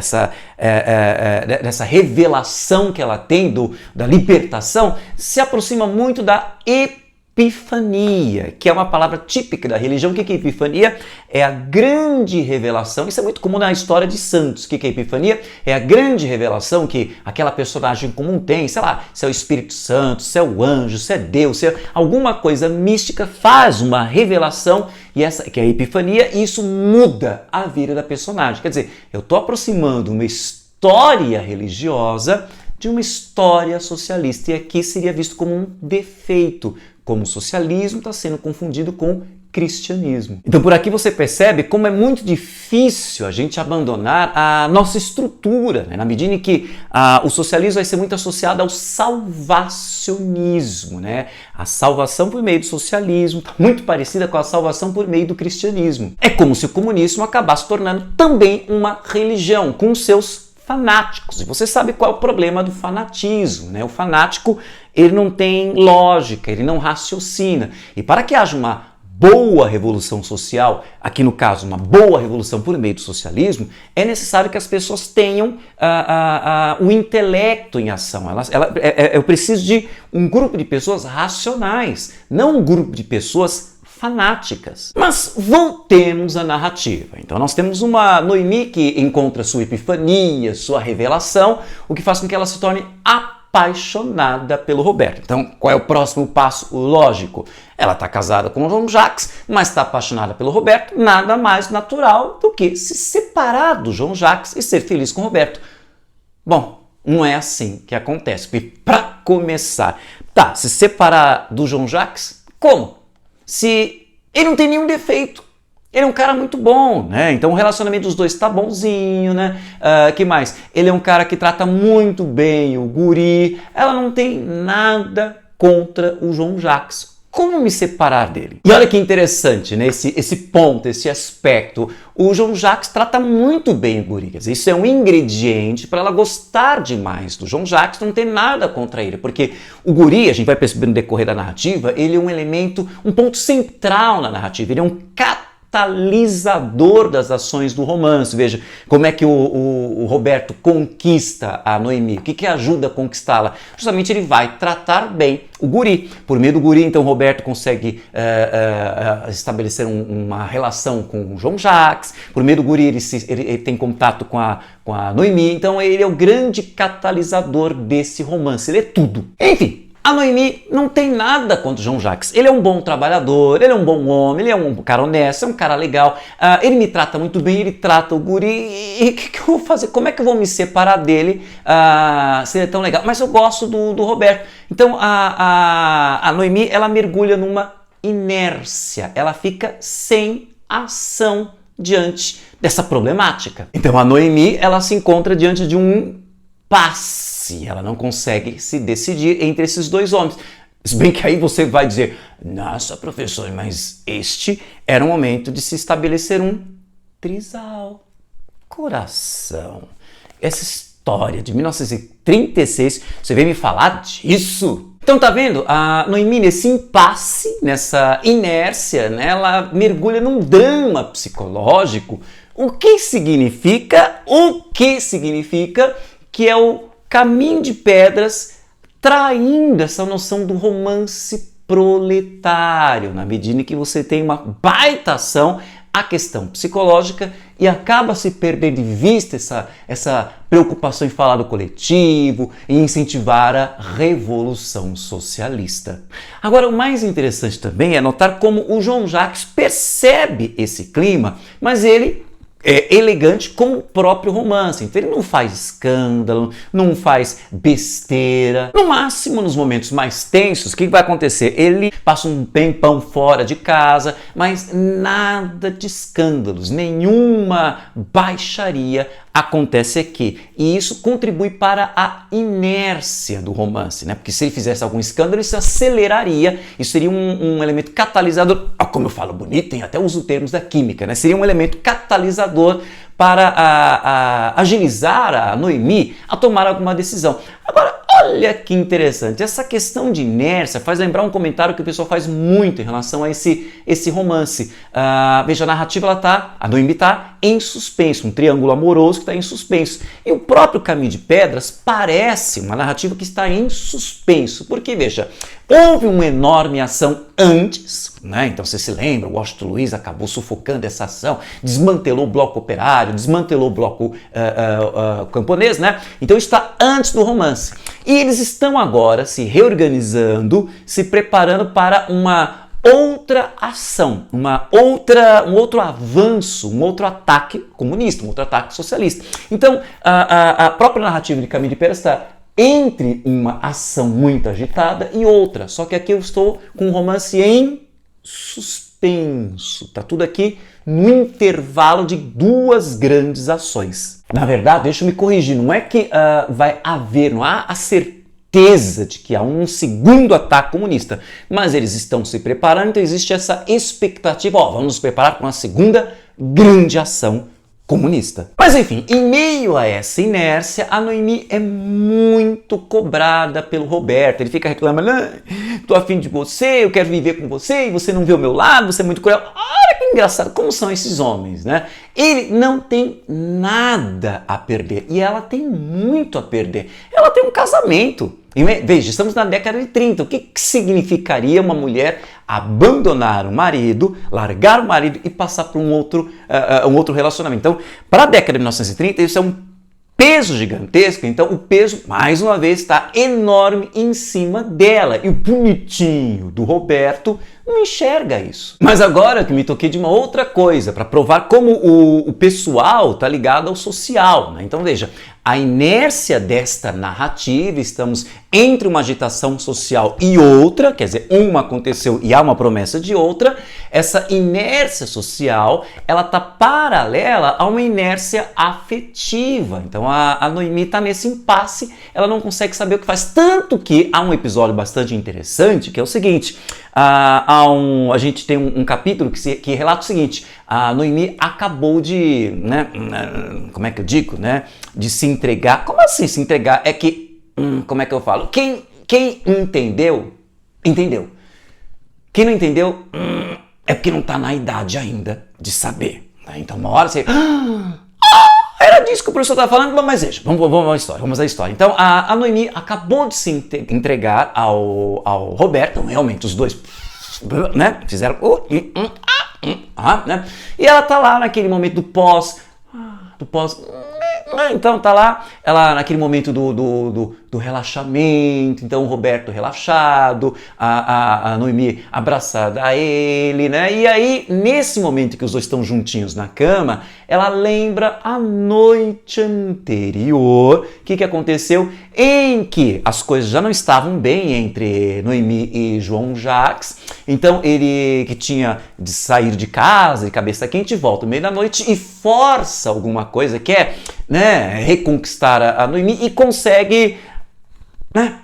dessa revelação que ela tem da libertação, se aproxima muito da Epifania, que é uma palavra típica da religião. O que é Epifania? É a grande revelação. Isso é muito comum na história de santos. O que é Epifania? É a grande revelação que aquela personagem comum tem, sei lá, se é o Espírito Santo, se é o anjo, se é Deus, se é alguma coisa mística, faz uma revelação, e essa que é a Epifania, e isso muda a vida da personagem. Quer dizer, eu estou aproximando uma história religiosa de uma história socialista, e aqui seria visto como um defeito, como o socialismo está sendo confundido com cristianismo. Então por aqui você percebe como é muito difícil a gente abandonar a nossa estrutura, né? Na medida em que o socialismo vai ser muito associado ao salvacionismo, né? A salvação por meio do socialismo está muito parecida com a salvação por meio do cristianismo. É como se o comunismo acabasse tornando também uma religião, com seus fanáticos. E você sabe qual é o problema do fanatismo, né? O fanático, ele não tem lógica, ele não raciocina. E para que haja uma boa revolução social, aqui no caso uma boa revolução por meio do socialismo, é necessário que as pessoas tenham o intelecto em ação. Eu preciso de um grupo de pessoas racionais, não um grupo de pessoas fanáticas. Mas voltemos à narrativa. Então nós temos uma Noemi que encontra sua epifania, sua revelação, o que faz com que ela se torne apaixonada pelo Roberto. Então qual é o próximo passo lógico? Ela está casada com o João Jacques, mas está apaixonada pelo Roberto, nada mais natural do que se separar do João Jacques e ser feliz com o Roberto. Bom, não é assim que acontece. Porque para começar, se separar do João Jacques, como? Se ele não tem nenhum defeito, ele é um cara muito bom, né? Então o relacionamento dos dois tá bonzinho, né? Que mais? Ele é um cara que trata muito bem o guri, ela não tem nada contra o João Jacques. Como me separar dele? E olha que interessante, né? Esse ponto, esse aspecto. O João Jacques trata muito bem o guri. Quer dizer, isso é um ingrediente para ela gostar demais do João Jacques, não tem nada contra ele. Porque o guri, a gente vai perceber no decorrer da narrativa, ele é um elemento, um ponto central na narrativa. Ele é um catalisador das ações do romance. Veja como é que o Roberto conquista a Noemi. O que ajuda a conquistá-la? Justamente ele vai tratar bem o guri. Por meio do guri, então, o Roberto consegue estabelecer uma relação com o João Jacques. Por meio do guri, ele tem contato com a Noemi. Então, ele é o grande catalisador desse romance. Ele é tudo. Enfim, a Noemi não tem nada contra o João Jacques. Ele é um bom trabalhador, ele é um bom homem, ele é um cara honesto, é um cara legal. Ele me trata muito bem, ele trata o guri. E o que eu vou fazer? Como é que eu vou me separar dele se ele é tão legal? Mas eu gosto do Roberto. Então a Noemi, ela mergulha numa inércia. Ela fica sem ação diante dessa problemática. Então a Noemi, ela se encontra diante de um impasse. Ela não consegue se decidir entre esses dois homens. Se bem que aí você vai dizer, nossa, professor, mas este era o momento de se estabelecer um trisal. Coração. Essa história de 1936, você veio me falar disso? Então tá vendo? A Noemi, nesse impasse, nessa inércia, né, ela mergulha num drama psicológico. O que significa? Que é o Caminho de Pedras traindo essa noção do romance proletário, na medida em que você tem uma baita ação a questão psicológica e acaba se perdendo de vista essa preocupação em falar do coletivo e incentivar a revolução socialista. Agora, o mais interessante também é notar como o João Jacques percebe esse clima, mas ele é elegante como o próprio romance. Então ele não faz escândalo, não faz besteira. No máximo, nos momentos mais tensos, o que vai acontecer? Ele passa um tempão fora de casa, mas nada de escândalos, nenhuma baixaria acontece aqui. E isso contribui para a inércia do romance, né? Porque se ele fizesse algum escândalo, isso aceleraria, isso seria um elemento catalisador. Como eu falo bonito, tem até uso termos da química, né? Seria um elemento catalisador para agilizar a Noemi a tomar alguma decisão. Agora, olha que interessante, essa questão de inércia faz lembrar um comentário que o pessoal faz muito em relação a esse romance. Veja, a narrativa, a Noemi está em suspenso, um triângulo amoroso que está em suspenso. E o próprio Caminho de Pedras parece uma narrativa que está em suspenso, porque, veja, houve uma enorme ação antes, né? Então você se lembra, o Washington Luiz acabou sufocando essa ação, desmantelou o bloco operário, desmantelou o bloco camponês, né? Então está antes do romance. E eles estão agora se reorganizando, se preparando para uma outra ação, um outro avanço, um outro ataque comunista, um outro ataque socialista. Então a própria narrativa de Caminho de Pedras está entre uma ação muito agitada e outra. Só que aqui eu estou com um romance em suspenso. Tá tudo aqui no intervalo de duas grandes ações. Na verdade, deixa eu me corrigir, não é que não há a certeza de que há um segundo ataque comunista, mas eles estão se preparando, então existe essa expectativa, vamos nos preparar para uma segunda grande ação comunista. Mas enfim, em meio a essa inércia, a Noemi é muito cobrada pelo Roberto. Ele fica reclamando, tô afim de você, eu quero viver com você, e você não vê o meu lado, você é muito cruel. Olha que engraçado, como são esses homens, né? Ele não tem nada a perder, e ela tem muito a perder. Ela tem um casamento. Veja, estamos na década de 30. O que significaria uma mulher abandonar o marido, largar o marido e passar para um outro relacionamento? Então, para a década de 1930, isso é um peso gigantesco. Então, o peso, mais uma vez, está enorme em cima dela. E o bonitinho do Roberto não enxerga isso. Mas agora que me toquei de uma outra coisa, para provar como o pessoal está ligado ao social, né? Então, veja, a inércia desta narrativa, estamos entre uma agitação social e outra, quer dizer, uma aconteceu e há uma promessa de outra. Essa inércia social, ela está paralela a uma inércia afetiva. Então a Noemi está nesse impasse, ela não consegue saber o que faz. Tanto que há um episódio bastante interessante, que é o seguinte, a gente tem um capítulo que relata o seguinte: a Noemi acabou de, né, como é que eu digo, né, de se entregar. Como assim se entregar? É que, como é que eu falo? Quem entendeu, entendeu. Quem não entendeu, é porque não está na idade ainda de saber. Né? Então uma hora você... Era disso que o professor estava falando, mas veja, vamos à história. Então a Noemi acabou de se entregar ao Roberto, então, realmente os dois, né, fizeram né? E ela tá lá naquele momento do pós, então tá lá, ela naquele momento do relaxamento, então o Roberto relaxado, a Noemi abraçada a ele, né? E aí, nesse momento que os dois estão juntinhos na cama, ela lembra a noite anterior, o que aconteceu, em que as coisas já não estavam bem entre Noemi e João Jacques. Então ele, que tinha de sair de casa de cabeça quente, volta no meio da noite e força alguma coisa, quer, né, reconquistar a Noemi e consegue, né?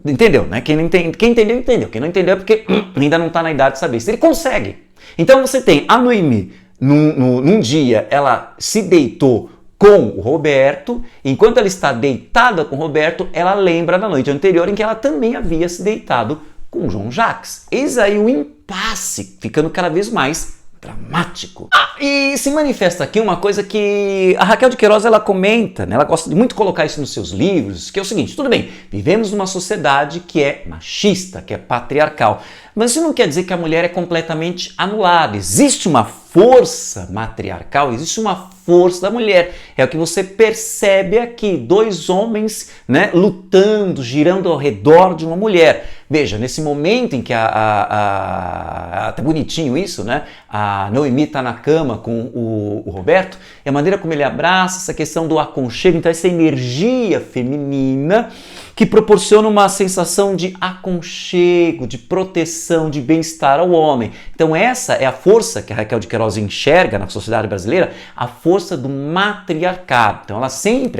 Entendeu, né? Quem entendeu, entendeu. Quem não entendeu é porque ainda não está na idade de saber. Se ele consegue. Então você tem a Noemi, num dia, ela se deitou com o Roberto. Enquanto ela está deitada com o Roberto, ela lembra da noite anterior em que ela também havia se deitado com o João Jacques. Eis aí o impasse, ficando cada vez mais dramático. E se manifesta aqui uma coisa que a Raquel de Queiroz ela comenta, né? Ela gosta de muito colocar isso nos seus livros, que é o seguinte: tudo bem, vivemos numa sociedade que é machista, que é patriarcal, mas isso não quer dizer que a mulher é completamente anulada. Existe uma força matriarcal, existe uma força da mulher. É o que você percebe aqui, dois homens, né, lutando, girando ao redor de uma mulher. Veja, nesse momento em que até bonitinho isso, né? A Noemi está na cama com o Roberto, e a maneira como ele abraça, essa questão do aconchego, então essa energia feminina que proporciona uma sensação de aconchego, de proteção, de bem-estar ao homem. Então essa é a força que a Raquel de Queiroz enxerga na sociedade brasileira, a força do matriarcado. Então a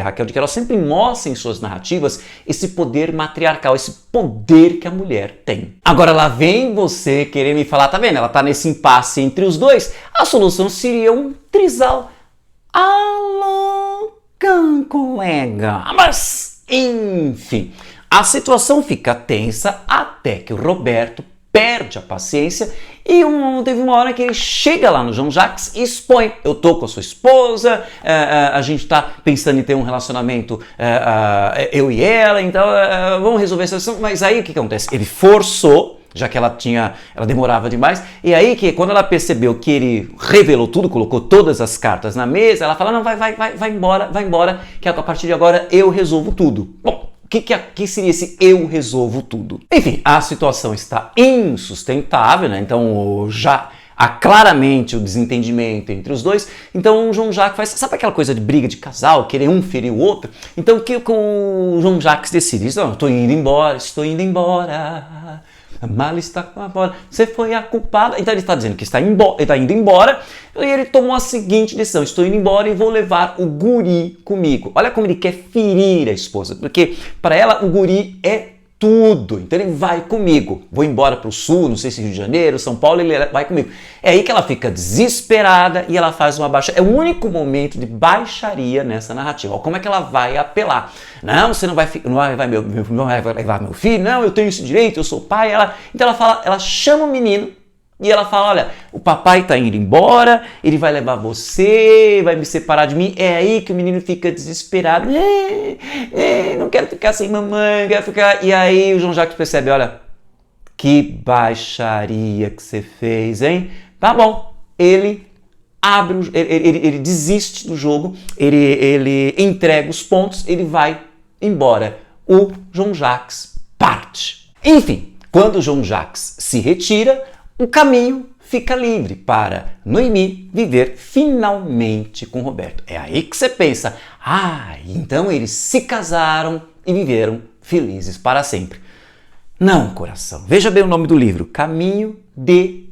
Raquel de Queiroz sempre mostra em suas narrativas esse poder matriarcal, esse poder que a mulher tem. Agora lá vem você querer me falar, tá vendo? Ela tá nesse impasse entre os dois. A solução seria um trisal. Alô, colega. Mas enfim, a situação fica tensa até que o Roberto perde a paciência e teve uma hora que ele chega lá no João Jacques e expõe: eu tô com a sua esposa, a gente tá pensando em ter um relacionamento, eu e ela, então vamos resolver essa situação. Mas aí o que acontece? Ele forçou, já que ela demorava demais, e aí que quando ela percebeu que ele revelou tudo, colocou todas as cartas na mesa, ela fala: não, vai embora, que a partir de agora eu resolvo tudo. Bom, o que seria esse eu resolvo tudo? Enfim, a situação está insustentável, né? Então já há claramente o desentendimento entre os dois. Então o João Jacques faz, sabe aquela coisa de briga de casal, querer um ferir o outro? Então o que o João Jacques decide? Diz: não, estou indo embora. A mala está com a bola, você foi a culpada. Então ele está dizendo que ele está indo embora, e ele tomou a seguinte decisão: estou indo embora e vou levar o guri comigo. Olha como ele quer ferir a esposa, porque para ela o guri é tudo. Então ele vai comigo, vou embora para o sul, não sei se Rio de Janeiro, São Paulo, ele vai comigo. É aí que ela fica desesperada e ela faz uma baixaria. É o único momento de baixaria nessa narrativa. Olha como é que ela vai apelar. Não, você não vai levar meu filho, não, eu tenho esse direito, eu sou pai. Então ela chama o menino e ela fala: olha, o papai tá indo embora, ele vai levar você, vai me separar de mim. É aí que o menino fica desesperado. Não quero ficar sem mamãe, quero ficar... E aí o João Jacques percebe: olha, que baixaria que você fez, hein? Tá bom, ele desiste do jogo, ele entrega os pontos, ele vai embora. O João Jacques parte. Enfim, quando o João Jacques se retira, o caminho fica livre para Noemi viver finalmente com Roberto. É aí que você pensa: então eles se casaram e viveram felizes para sempre. Não, coração. Veja bem o nome do livro: Caminho de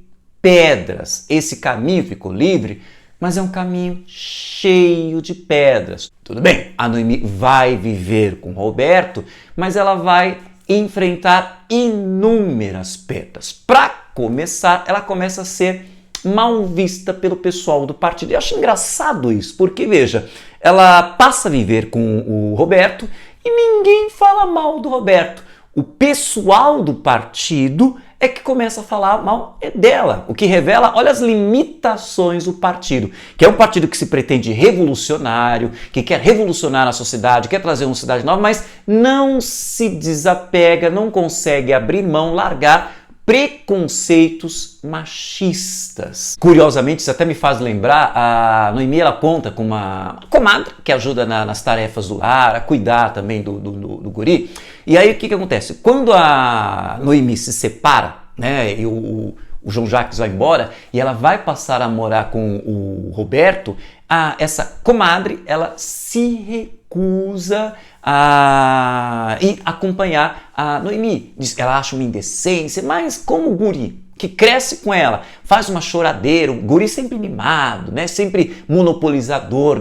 Pedras. Esse caminho ficou livre, mas é um caminho cheio de pedras. Tudo bem, a Noemi vai viver com Roberto, mas ela vai enfrentar inúmeras perdas. Para começar, ela começa a ser mal vista pelo pessoal do partido. Eu acho engraçado isso, porque veja, ela passa a viver com o Roberto e ninguém fala mal do Roberto. O pessoal do partido é que começa a falar mal dela, o que revela, olha, as limitações do partido, que é um partido que se pretende revolucionário, que quer revolucionar a sociedade, quer trazer uma sociedade nova, mas não se desapega, não consegue abrir mão, largar preconceitos machistas. Curiosamente, isso até me faz lembrar, a Noemi, ela conta com uma comadre que ajuda nas tarefas do lar, a cuidar também do guri. E aí o que acontece? Quando a Noemi se separa, né, e o João Jacques vai embora e ela vai passar a morar com o Roberto, essa comadre, ela se recusa a ir acompanhar a Noemi. Diz que ela acha uma indecência, mas como o guri que cresce com ela, faz uma choradeira, o guri sempre mimado, né? Sempre monopolizador,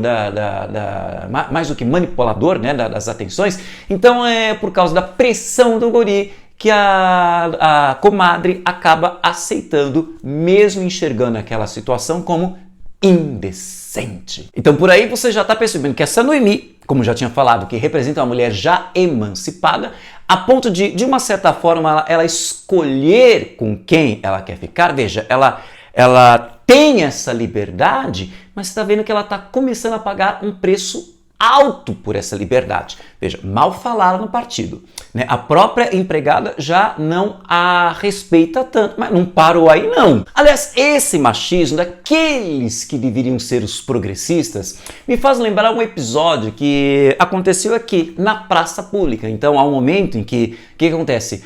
mais do que manipulador, né? Das atenções. Então é por causa da pressão do guri que a comadre acaba aceitando, mesmo enxergando aquela situação como indecente. Então por aí você já está percebendo que essa Noemi, como já tinha falado, que representa uma mulher já emancipada, a ponto de uma certa forma, ela escolher com quem ela quer ficar. Veja, ela tem essa liberdade, mas você está vendo que ela está começando a pagar um preço alto por essa liberdade. Veja, mal falaram no partido, né? A própria empregada já não a respeita tanto, mas não parou aí não. Aliás, esse machismo daqueles que deveriam ser os progressistas me faz lembrar um episódio que aconteceu aqui na praça pública. Então, há um momento em que o que acontece?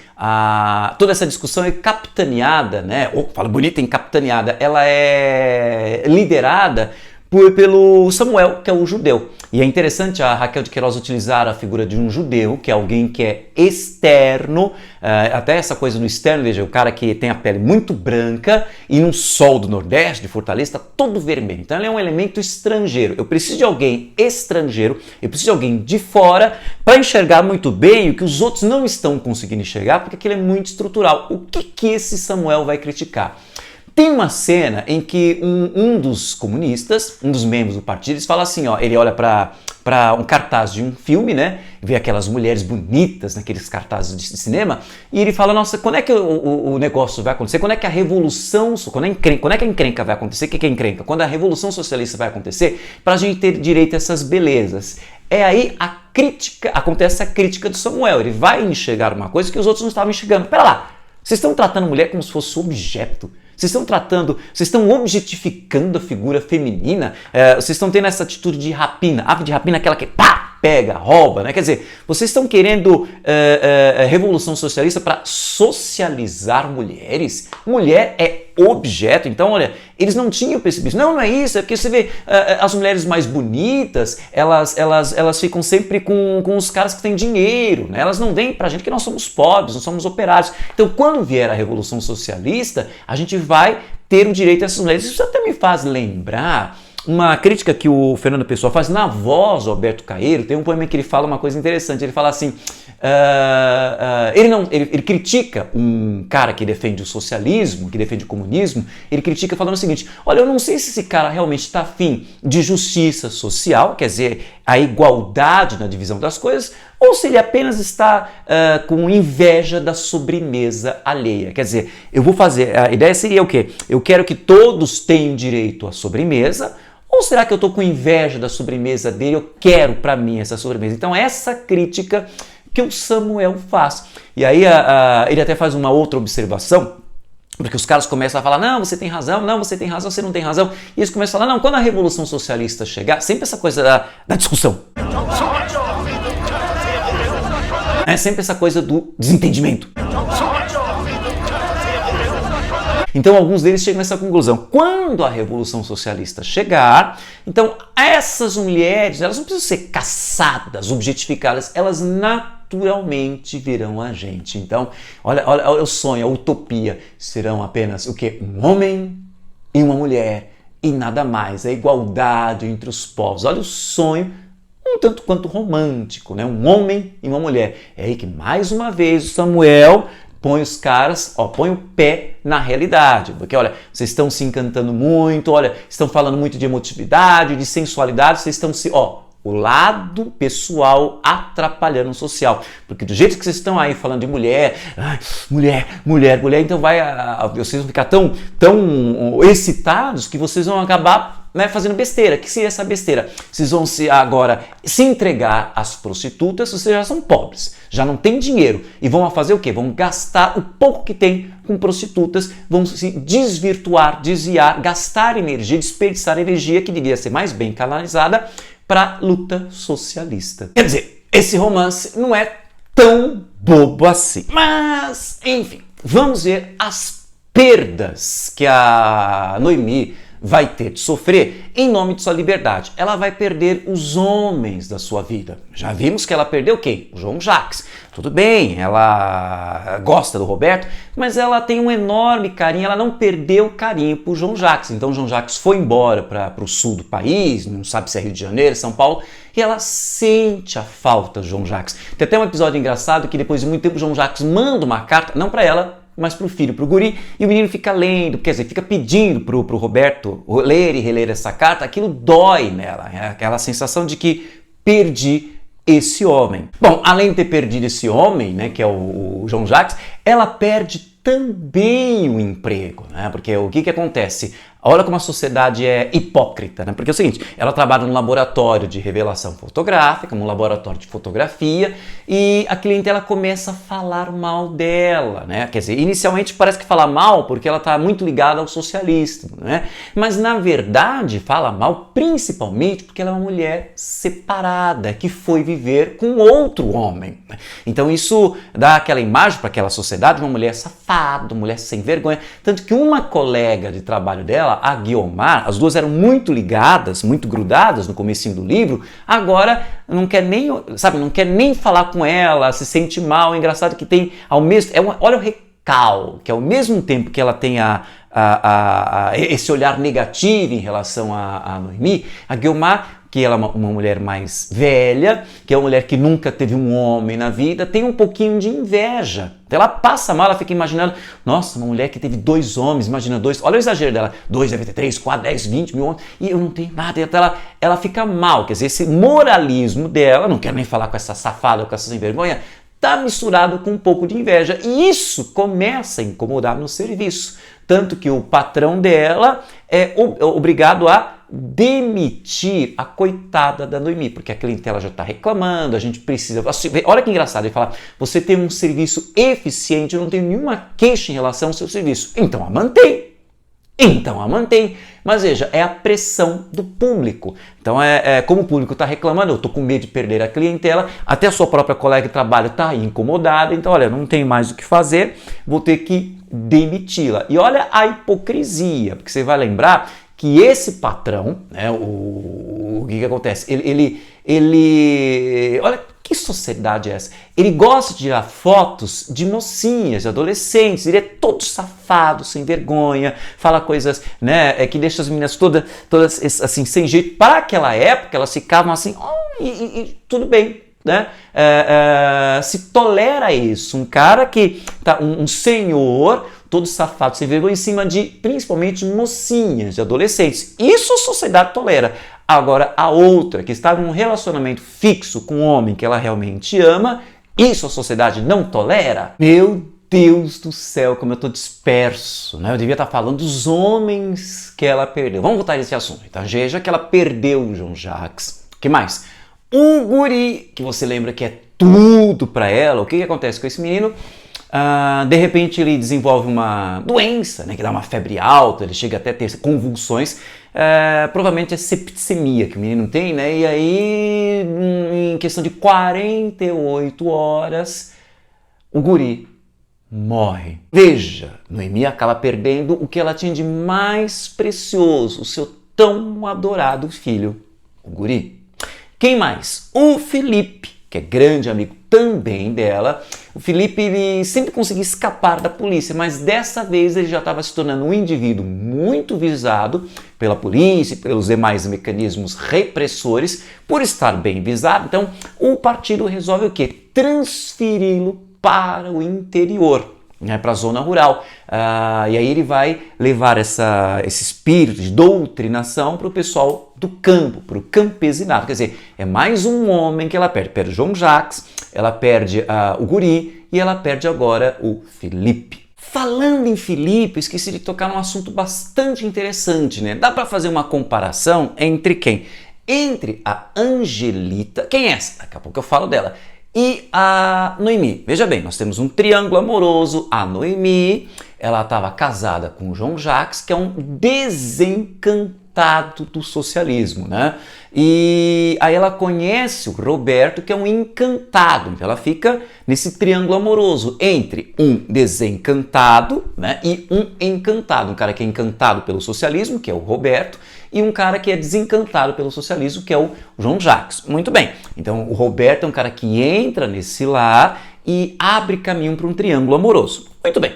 Toda essa discussão é capitaneada, né? Fala bonita em capitaneada, ela é liderada pelo Samuel, que é o judeu. E é interessante a Raquel de Queiroz utilizar a figura de um judeu, que é alguém que é externo, até essa coisa do externo, veja, o cara que tem a pele muito branca e num sol do Nordeste, de Fortaleza, está todo vermelho. Então ele é um elemento estrangeiro. Eu preciso de alguém estrangeiro, eu preciso de alguém de fora para enxergar muito bem o que os outros não estão conseguindo enxergar, porque aquilo é muito estrutural. O que esse Samuel vai criticar? Tem uma cena em que um dos comunistas, um dos membros do partido, ele fala assim, ó, ele olha para um cartaz de um filme, né, vê aquelas mulheres bonitas naqueles cartazes de cinema, e ele fala, nossa, quando é que o negócio vai acontecer? Quando é que a revolução, quando é que a encrenca vai acontecer? O que é encrenca? Quando a revolução socialista vai acontecer, para a gente ter direito a essas belezas. É aí acontece a crítica do Samuel, ele vai enxergar uma coisa que os outros não estavam enxergando. Pera lá, vocês estão tratando a mulher como se fosse objeto. Vocês estão objetificando a figura feminina, vocês estão tendo essa atitude de rapina. A de rapina é aquela que pega, rouba, né? Quer dizer, vocês estão querendo revolução socialista para socializar mulheres. Mulher é objeto. Então, olha, eles não tinham percebido. Não é isso, é porque você vê as mulheres mais bonitas, elas ficam sempre com os caras que têm dinheiro, né? Elas não vêm pra gente que nós somos pobres, nós somos operários. Então, quando vier a revolução socialista, a gente vai ter o direito a essas mulheres. Isso até me faz lembrar uma crítica que o Fernando Pessoa faz na voz do Alberto Caeiro. Tem um poema em que ele fala uma coisa interessante. Ele fala assim, ele critica um cara que defende o socialismo, que defende o comunismo. Ele critica falando o seguinte, olha, eu não sei se esse cara realmente está afim de justiça social, quer dizer, a igualdade na divisão das coisas, ou se ele apenas está com inveja da sobremesa alheia. Quer dizer, eu vou fazer, a ideia seria o quê? Eu quero que todos tenham direito à sobremesa, ou será que eu estou com inveja da sobremesa dele? Eu quero para mim essa sobremesa. Então essa crítica que o Samuel faz. E aí ele até faz uma outra observação, porque os caras começam a falar, não, você tem razão, você não tem razão. E eles começam a falar, não, quando a Revolução Socialista chegar, sempre essa coisa da discussão. É sempre essa coisa do desentendimento. Então alguns deles chegam nessa conclusão. Quando a Revolução Socialista chegar, então essas mulheres, elas não precisam ser caçadas, objetificadas, elas naturalmente virão a gente. Então, olha o sonho, a utopia. Serão apenas o quê? Um homem e uma mulher e nada mais. A igualdade entre os povos. Olha o sonho, um tanto quanto romântico, né? Um homem e uma mulher. É aí que mais uma vez o Samuel põe os caras, põe o pé na realidade, porque olha, vocês estão se encantando muito, olha, estão falando muito de emotividade, de sensualidade, vocês estão o lado pessoal atrapalhando o social, porque do jeito que vocês estão aí falando de mulher, mulher, então vocês vão ficar tão excitados que vocês vão acabar, né, fazendo besteira. Que seria essa besteira? Vocês vão agora se entregar às prostitutas, vocês já são pobres, já não têm dinheiro e vão fazer o quê? Vão gastar o pouco que tem com prostitutas, vão se desvirtuar, desviar, gastar energia, desperdiçar energia que devia ser mais bem canalizada para a luta socialista. Quer dizer, esse romance não é tão bobo assim. Mas, enfim, vamos ver as perdas que a Noemi vai ter de sofrer em nome de sua liberdade. Ela vai perder os homens da sua vida. Já vimos que ela perdeu quem? O João Jacques. Tudo bem, ela gosta do Roberto, mas ela tem um enorme carinho, ela não perdeu o carinho por João Jacques. Então João Jacques foi embora para o sul do país, não sabe se é Rio de Janeiro, São Paulo, e ela sente a falta de João Jacques. Tem até um episódio engraçado que depois de muito tempo João Jacques manda uma carta, não para ela, mas pro filho, pro guri, e o menino fica lendo, quer dizer, fica pedindo pro Roberto ler e reler essa carta, aquilo dói nela, é aquela sensação de que perdi esse homem. Bom, além de ter perdido esse homem, né, que é o João Jacques, ela perde também o emprego, né? Porque o que acontece? Olha como a sociedade é hipócrita, né? Porque é o seguinte, ela trabalha num laboratório de revelação fotográfica, num laboratório de fotografia, e a clientela começa a falar mal dela, né? Quer dizer, inicialmente parece que fala mal porque ela está muito ligada ao socialismo, né? Mas na verdade fala mal principalmente porque ela é uma mulher separada, que foi viver com outro homem. Então isso dá aquela imagem para aquela sociedade de uma mulher safada, uma mulher sem vergonha, tanto que uma colega de trabalho dela, a Guiomar, as duas eram muito ligadas, muito grudadas no comecinho do livro, agora não quer nem, sabe, não quer nem falar com ela, se sente mal. É engraçado que tem ao mesmo, olha o recalque, ao mesmo tempo que ela tem esse olhar negativo em relação a Noemi, a Guiomar, que ela é uma mulher mais velha, que é uma mulher que nunca teve um homem na vida, tem um pouquinho de inveja. Ela passa mal, ela fica imaginando, nossa, uma mulher que teve 2 homens, imagina 2, olha o exagero dela, 2 deve ter 3, 4, 10, 20 mil homens, e eu não tenho nada. Então ela fica mal, quer dizer, esse moralismo dela, não quero nem falar com essa safada, com essa sem vergonha, está misturado com um pouco de inveja, e isso começa a incomodar no serviço. Tanto que o patrão dela é obrigado a demitir a coitada da Noemi, porque a clientela já está reclamando, a gente precisa... Olha que engraçado, ele fala, você tem um serviço eficiente, eu não tenho nenhuma queixa em relação ao seu serviço, então a mantém. Mas veja, é a pressão do público. Então como o público está reclamando, eu estou com medo de perder a clientela, até a sua própria colega de trabalho está incomodada, então olha, não tenho mais o que fazer, vou ter que demiti-la. E olha a hipocrisia, porque você vai lembrar que esse patrão, né, o que acontece? Ele olha que sociedade é essa? Ele gosta de tirar fotos de mocinhas, de adolescentes, ele é todo safado, sem vergonha, fala coisas, né, que deixa as meninas todas assim, sem jeito. Para aquela época, elas ficavam assim, tudo bem, né? Se tolera isso, um cara que tá, um senhor todo safado, sem vergonha, em cima de principalmente mocinhas, de adolescentes. Isso a sociedade tolera. Agora, a outra, que está num relacionamento fixo com um homem que ela realmente ama, isso a sociedade não tolera? Meu Deus do céu, como eu estou disperso, né? Eu devia estar falando dos homens que ela perdeu. Vamos voltar nesse assunto. Então, veja que ela perdeu o João Jacques. O que mais? Um guri, que você lembra que é tudo para ela. O que acontece com esse menino? De repente ele desenvolve uma doença, né, que dá uma febre alta, ele chega até a ter convulsões, provavelmente é septicemia que o menino tem, né, e aí em questão de 48 horas o guri morre. Veja, Noemi acaba perdendo o que ela tinha de mais precioso, o seu tão adorado filho, o guri. Quem mais? O Felipe, que é grande amigo também dela. O Felipe ele sempre conseguia escapar da polícia, mas dessa vez ele já estava se tornando um indivíduo muito visado pela polícia e pelos demais mecanismos repressores por estar bem visado. Então o partido resolve o quê? Transferi-lo para o interior, né, para a zona rural. E aí ele vai levar esse espírito de doutrinação para o pessoal do campo, para o campesinado. Quer dizer, é mais um homem que ela perde. Perde o João Jacques, ela perde o guri e ela perde agora o Felipe. Falando em Felipe, eu esqueci de tocar num assunto bastante interessante, né? Dá para fazer uma comparação entre quem? Entre a Angelita, quem é essa? Daqui a pouco eu falo dela. E a Noemi. Veja bem, nós temos um triângulo amoroso. A Noemi, ela estava casada com o João Jacques, que é um desencantado do socialismo, né? E aí ela conhece o Roberto, que é um encantado. Então ela fica nesse triângulo amoroso entre um desencantado, né, e um encantado. Um cara que é encantado pelo socialismo, que é o Roberto, e um cara que é desencantado pelo socialismo, que é o João Jacques. Muito bem. Então o Roberto é um cara que entra nesse lar e abre caminho para um triângulo amoroso. Muito bem.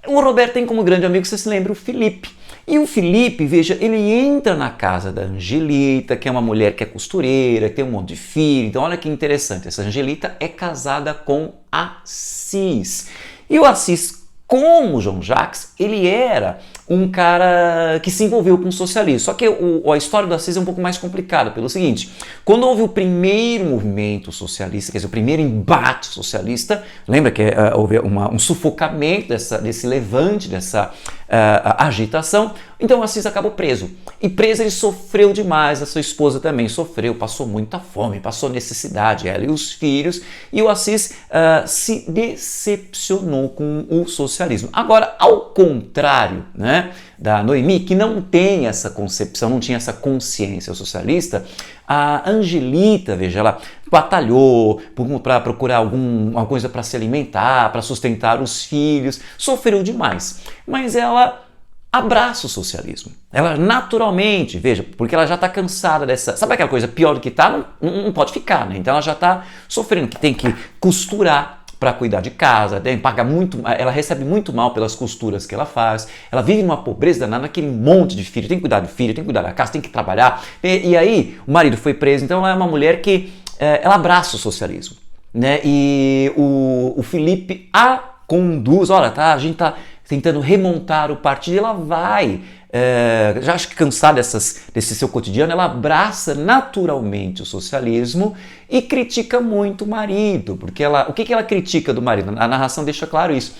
O Roberto tem como grande amigo, você se lembra, o Felipe. E o Felipe, veja, ele entra na casa da Angelita, que é uma mulher que é costureira, que tem um monte de filho. Então olha que interessante, essa Angelita é casada com Assis. E o Assis como João Jacques, ele era um cara que se envolveu com o socialismo. Só que a história do Assis é um pouco mais complicada pelo seguinte: quando houve o primeiro movimento socialista, quer dizer, o primeiro embate socialista, lembra que houve um sufocamento desse levante, dessa agitação, então o Assis acabou preso. E preso ele sofreu demais, a sua esposa também sofreu, passou muita fome, passou necessidade, ela e os filhos, e o Assis se decepcionou com o socialismo. Agora, ao contrário, né, da Noemi, que não tem essa concepção, não tinha essa consciência socialista, a Angelita, veja, ela batalhou para procurar alguma coisa para se alimentar, para sustentar os filhos, sofreu demais, mas ela abraça o socialismo. Ela naturalmente, veja, porque ela já está cansada dessa... Sabe aquela coisa pior do que está? Não pode ficar, né? Então ela já está sofrendo, que tem que costurar para cuidar de casa, paga muito, ela recebe muito mal pelas costuras que ela faz, ela vive numa pobreza danada, naquele monte de filho, tem que cuidar do filho, tem que cuidar da casa, tem que trabalhar, e aí o marido foi preso, então ela é uma mulher que ela abraça o socialismo, né? E o Felipe a conduz, olha, tá, a gente tá tentando remontar o partido, ela vai, já acho que cansada desse seu cotidiano, ela abraça naturalmente o socialismo e critica muito o marido, porque o que ela critica do marido? A narração deixa claro isso.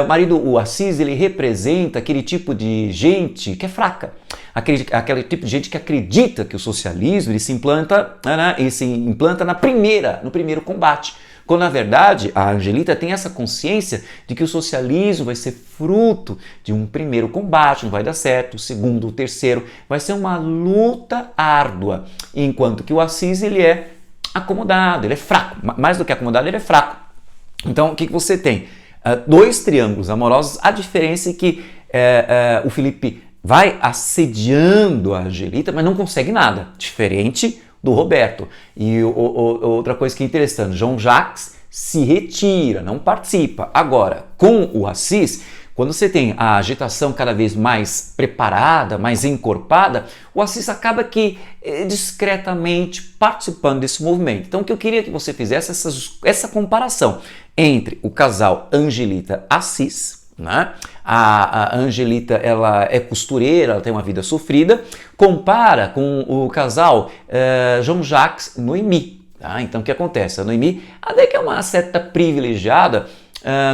O marido, o Assis, ele representa aquele tipo de gente que é fraca, aquele tipo de gente que acredita que o socialismo ele se implanta no primeiro combate. Quando, na verdade, a Angelita tem essa consciência de que o socialismo vai ser fruto de um primeiro combate, não vai dar certo, o segundo, o terceiro, vai ser uma luta árdua, enquanto que o Assis, ele é acomodado, ele é fraco, mais do que acomodado, ele é fraco. Então, o que você tem? Dois triângulos amorosos, a diferença é que o Felipe vai assediando a Angelita, mas não consegue nada, diferente do Roberto. E outra coisa que é interessante, João Jacques se retira, não participa. Agora, com o Assis, quando você tem a agitação cada vez mais preparada, mais encorpada, o Assis acaba que discretamente participando desse movimento. Então, o que eu queria que você fizesse essa comparação entre o casal Angelita-Assis, né? A Angelita, ela é costureira, ela tem uma vida sofrida, compara com o casal João Jacques Noemi. Tá? Então o que acontece? A Noemi até que é uma certa privilegiada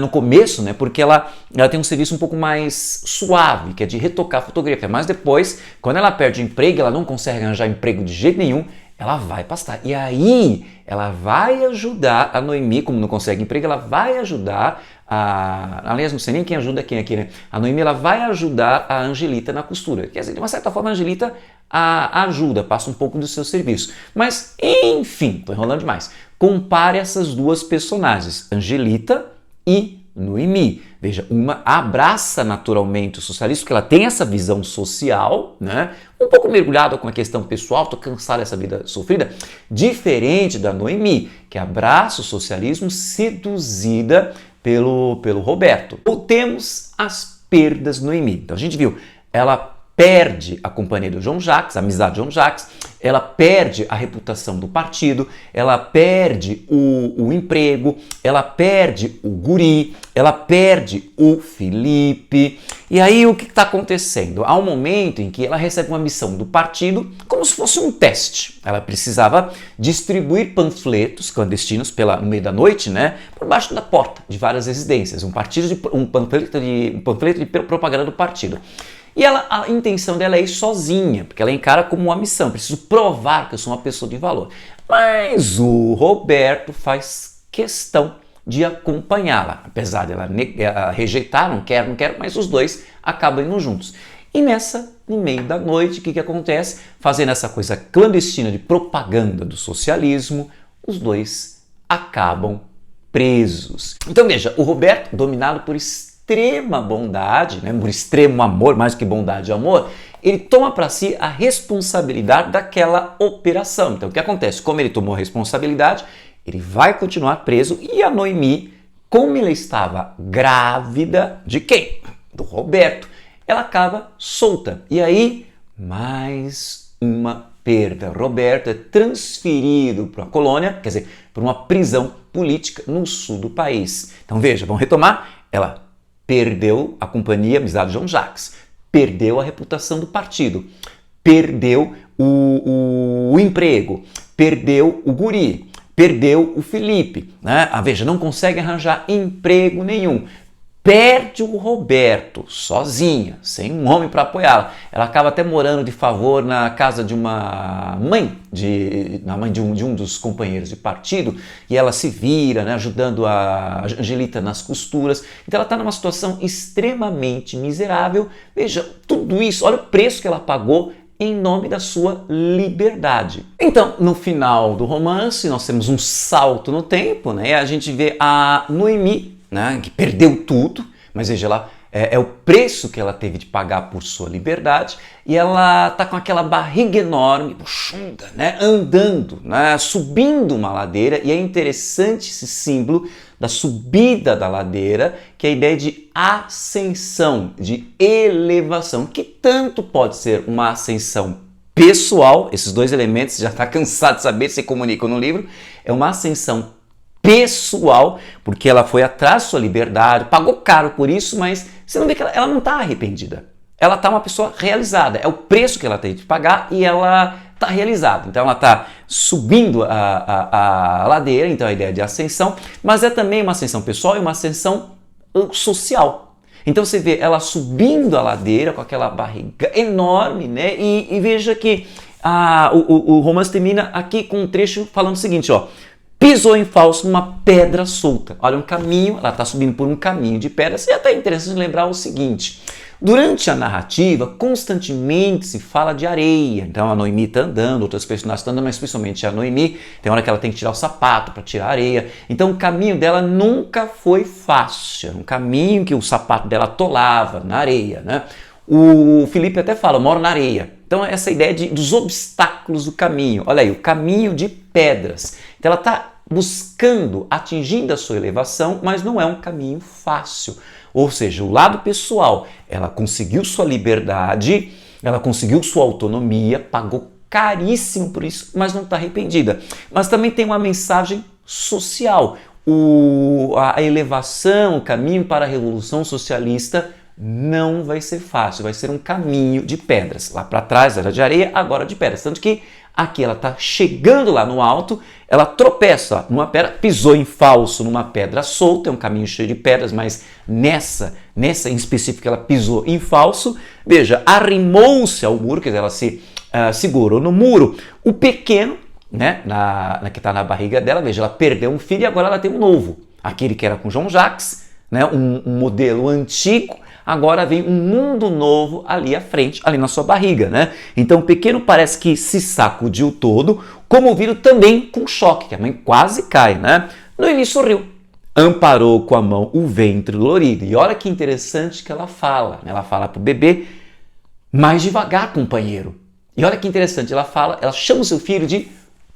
no começo, né? Porque ela tem um serviço um pouco mais suave, que é de retocar fotografia, mas depois, quando ela perde o emprego, ela não consegue arranjar emprego de jeito nenhum, ela vai pastar. E aí ela vai ajudar a Noemi, como não consegue emprego, ela vai ajudar aliás, não sei nem quem ajuda quem aqui, né? A Noemi, ela vai ajudar a Angelita na costura. Quer dizer, de uma certa forma, a Angelita ajuda, passa um pouco do seu serviço. Mas, enfim, tô enrolando demais. Compare essas duas personagens, Angelita e Noemi. Veja, uma abraça naturalmente o socialismo, porque ela tem essa visão social, né? Um pouco mergulhada com a questão pessoal, tô cansada dessa vida sofrida, diferente da Noemi, que abraça o socialismo seduzida pelo Roberto. Temos as perdas Noemi. Então a gente viu, ela perde a companhia do João Jacques, a amizade de João Jacques, ela perde a reputação do partido, ela perde o emprego, ela perde o guri, ela perde o Felipe. E aí o que está acontecendo? Há um momento em que ela recebe uma missão do partido como se fosse um teste. Ela precisava distribuir panfletos clandestinos no meio da noite, né, por baixo da porta de várias residências, um panfleto de propaganda do partido. E a intenção dela é ir sozinha, porque ela encara como uma missão, preciso provar que eu sou uma pessoa de valor. Mas o Roberto faz questão de acompanhá-la, apesar dela rejeitar, não quero, mas os dois acabam indo juntos. E no meio da noite, o que acontece? Fazendo essa coisa clandestina de propaganda do socialismo, os dois acabam presos. Então veja, o Roberto, dominado por extrema bondade, né, por extremo amor, mais do que bondade e amor, ele toma para si a responsabilidade daquela operação. Então o que acontece? Como ele tomou a responsabilidade, ele vai continuar preso e a Noemi, como ela estava grávida de quem? Do Roberto, ela acaba solta. E aí, mais uma perda. Roberto é transferido para a colônia, quer dizer, para uma prisão política no sul do país. Então veja, vamos retomar. Ela perdeu a companhia Amizade João Jacques, perdeu a reputação do partido, perdeu o emprego, perdeu o guri, perdeu o Felipe, né? Veja, não consegue arranjar emprego nenhum. Perde o Roberto, sozinha, sem um homem para apoiá-la. Ela acaba até morando de favor na casa de uma mãe, na mãe de um dos companheiros de partido, e ela se vira, né, ajudando a Angelita nas costuras. Então ela está numa situação extremamente miserável. Veja, tudo isso, olha o preço que ela pagou em nome da sua liberdade. Então, no final do romance, nós temos um salto no tempo, né? A gente vê a Noemi, né, que perdeu tudo, mas veja lá, é o preço que ela teve de pagar por sua liberdade, e ela tá com aquela barriga enorme, puxunda, né, andando, né, subindo uma ladeira, e é interessante esse símbolo da subida da ladeira, que é a ideia de ascensão, de elevação, que tanto pode ser uma ascensão pessoal, esses dois elementos, você já está cansado de saber, se comunicam no livro, é uma ascensão pessoal, porque ela foi atrás da sua liberdade, pagou caro por isso, mas você não vê que ela não está arrependida. Ela está uma pessoa realizada, é o preço que ela tem de pagar e ela está realizada. Então ela está subindo a ladeira, então a ideia de ascensão, mas é também uma ascensão pessoal e uma ascensão social. Então você vê ela subindo a ladeira com aquela barriga enorme, né? E veja que o romance termina aqui com um trecho falando o seguinte, ó. Pisou em falso numa pedra solta. Olha, um caminho, ela está subindo por um caminho de pedras. E é até interessante lembrar o seguinte, durante a narrativa, constantemente se fala de areia. Então a Noemi está andando, outras personagens estão andando, mas principalmente a Noemi, tem hora que ela tem que tirar o sapato para tirar a areia. Então o caminho dela nunca foi fácil, era um caminho que o sapato dela atolava na areia, né? O Felipe até fala, eu moro na areia. Então essa ideia dos obstáculos do caminho. Olha aí, o caminho de pedras. Então ela está buscando, atingindo a sua elevação, mas não é um caminho fácil. Ou seja, o lado pessoal, ela conseguiu sua liberdade, ela conseguiu sua autonomia, pagou caríssimo por isso, mas não está arrependida. Mas também tem uma mensagem social. A elevação, o caminho para a Revolução Socialista não vai ser fácil, vai ser um caminho de pedras. Lá para trás era de areia, agora de pedras. Tanto que aqui ela está chegando lá no alto, ela tropeça numa pedra, pisou em falso numa pedra solta, é um caminho cheio de pedras, mas nessa em específico ela pisou em falso. Veja, arrimou-se ao muro, quer dizer, ela se segurou no muro. O pequeno, né, que está na barriga dela, veja, ela perdeu um filho e agora ela tem um novo. Aquele que era com João Jacques, né, um modelo antigo, agora vem um mundo novo ali à frente, ali na sua barriga, né? Então o pequeno parece que se sacudiu todo, comovido também com choque, que a mãe quase cai, né? Noemi sorriu, amparou com a mão o ventre dolorido. E olha que interessante que ela fala, né? Ela fala pro bebê, mais devagar, companheiro. E olha que interessante, ela chama o seu filho de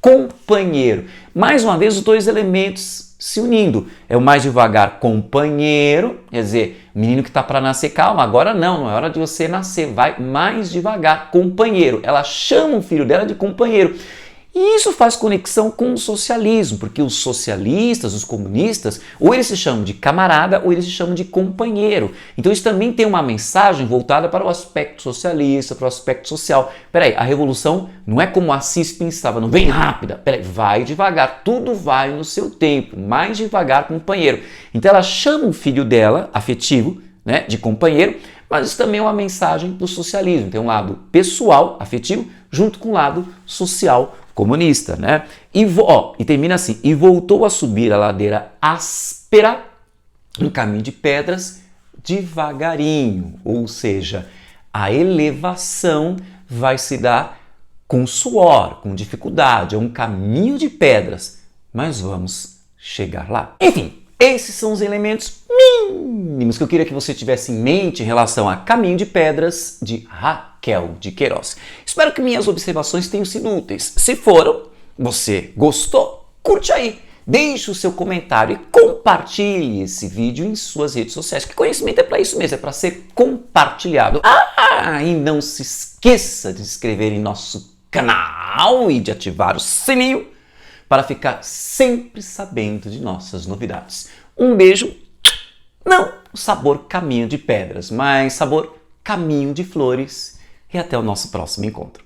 companheiro. Mais uma vez os dois elementos se unindo. É o mais devagar, companheiro, quer dizer, menino que está para nascer, calma, agora não é hora de você nascer, vai mais devagar, companheiro. Ela chama o filho dela de companheiro. E isso faz conexão com o socialismo, porque os socialistas, os comunistas, ou eles se chamam de camarada ou eles se chamam de companheiro. Então isso também tem uma mensagem voltada para o aspecto socialista, para o aspecto social. Peraí, a revolução não é como Assis pensava, não vem rápida, peraí, vai devagar, tudo vai no seu tempo, mais devagar, companheiro. Então ela chama o filho dela, afetivo, né, de companheiro, mas isso também é uma mensagem do socialismo. Tem um lado pessoal, afetivo, junto com o lado social, comunista, né? E termina assim, e voltou a subir a ladeira áspera, um caminho de pedras, devagarinho, ou seja, a elevação vai se dar com suor, com dificuldade, é um caminho de pedras, mas vamos chegar lá. Enfim, esses são os elementos mínimos que eu queria que você tivesse em mente em relação a Caminho de Pedras, de Raquel de Queiroz. Espero que minhas observações tenham sido úteis. Se foram, você gostou? Curte aí, deixe o seu comentário e compartilhe esse vídeo em suas redes sociais, porque conhecimento é para isso mesmo, é para ser compartilhado. E não se esqueça de se inscrever em nosso canal e de ativar o sininho para ficar sempre sabendo de nossas novidades. Um beijo Não o sabor caminho de pedras, mas sabor caminho de flores. E até o nosso próximo encontro.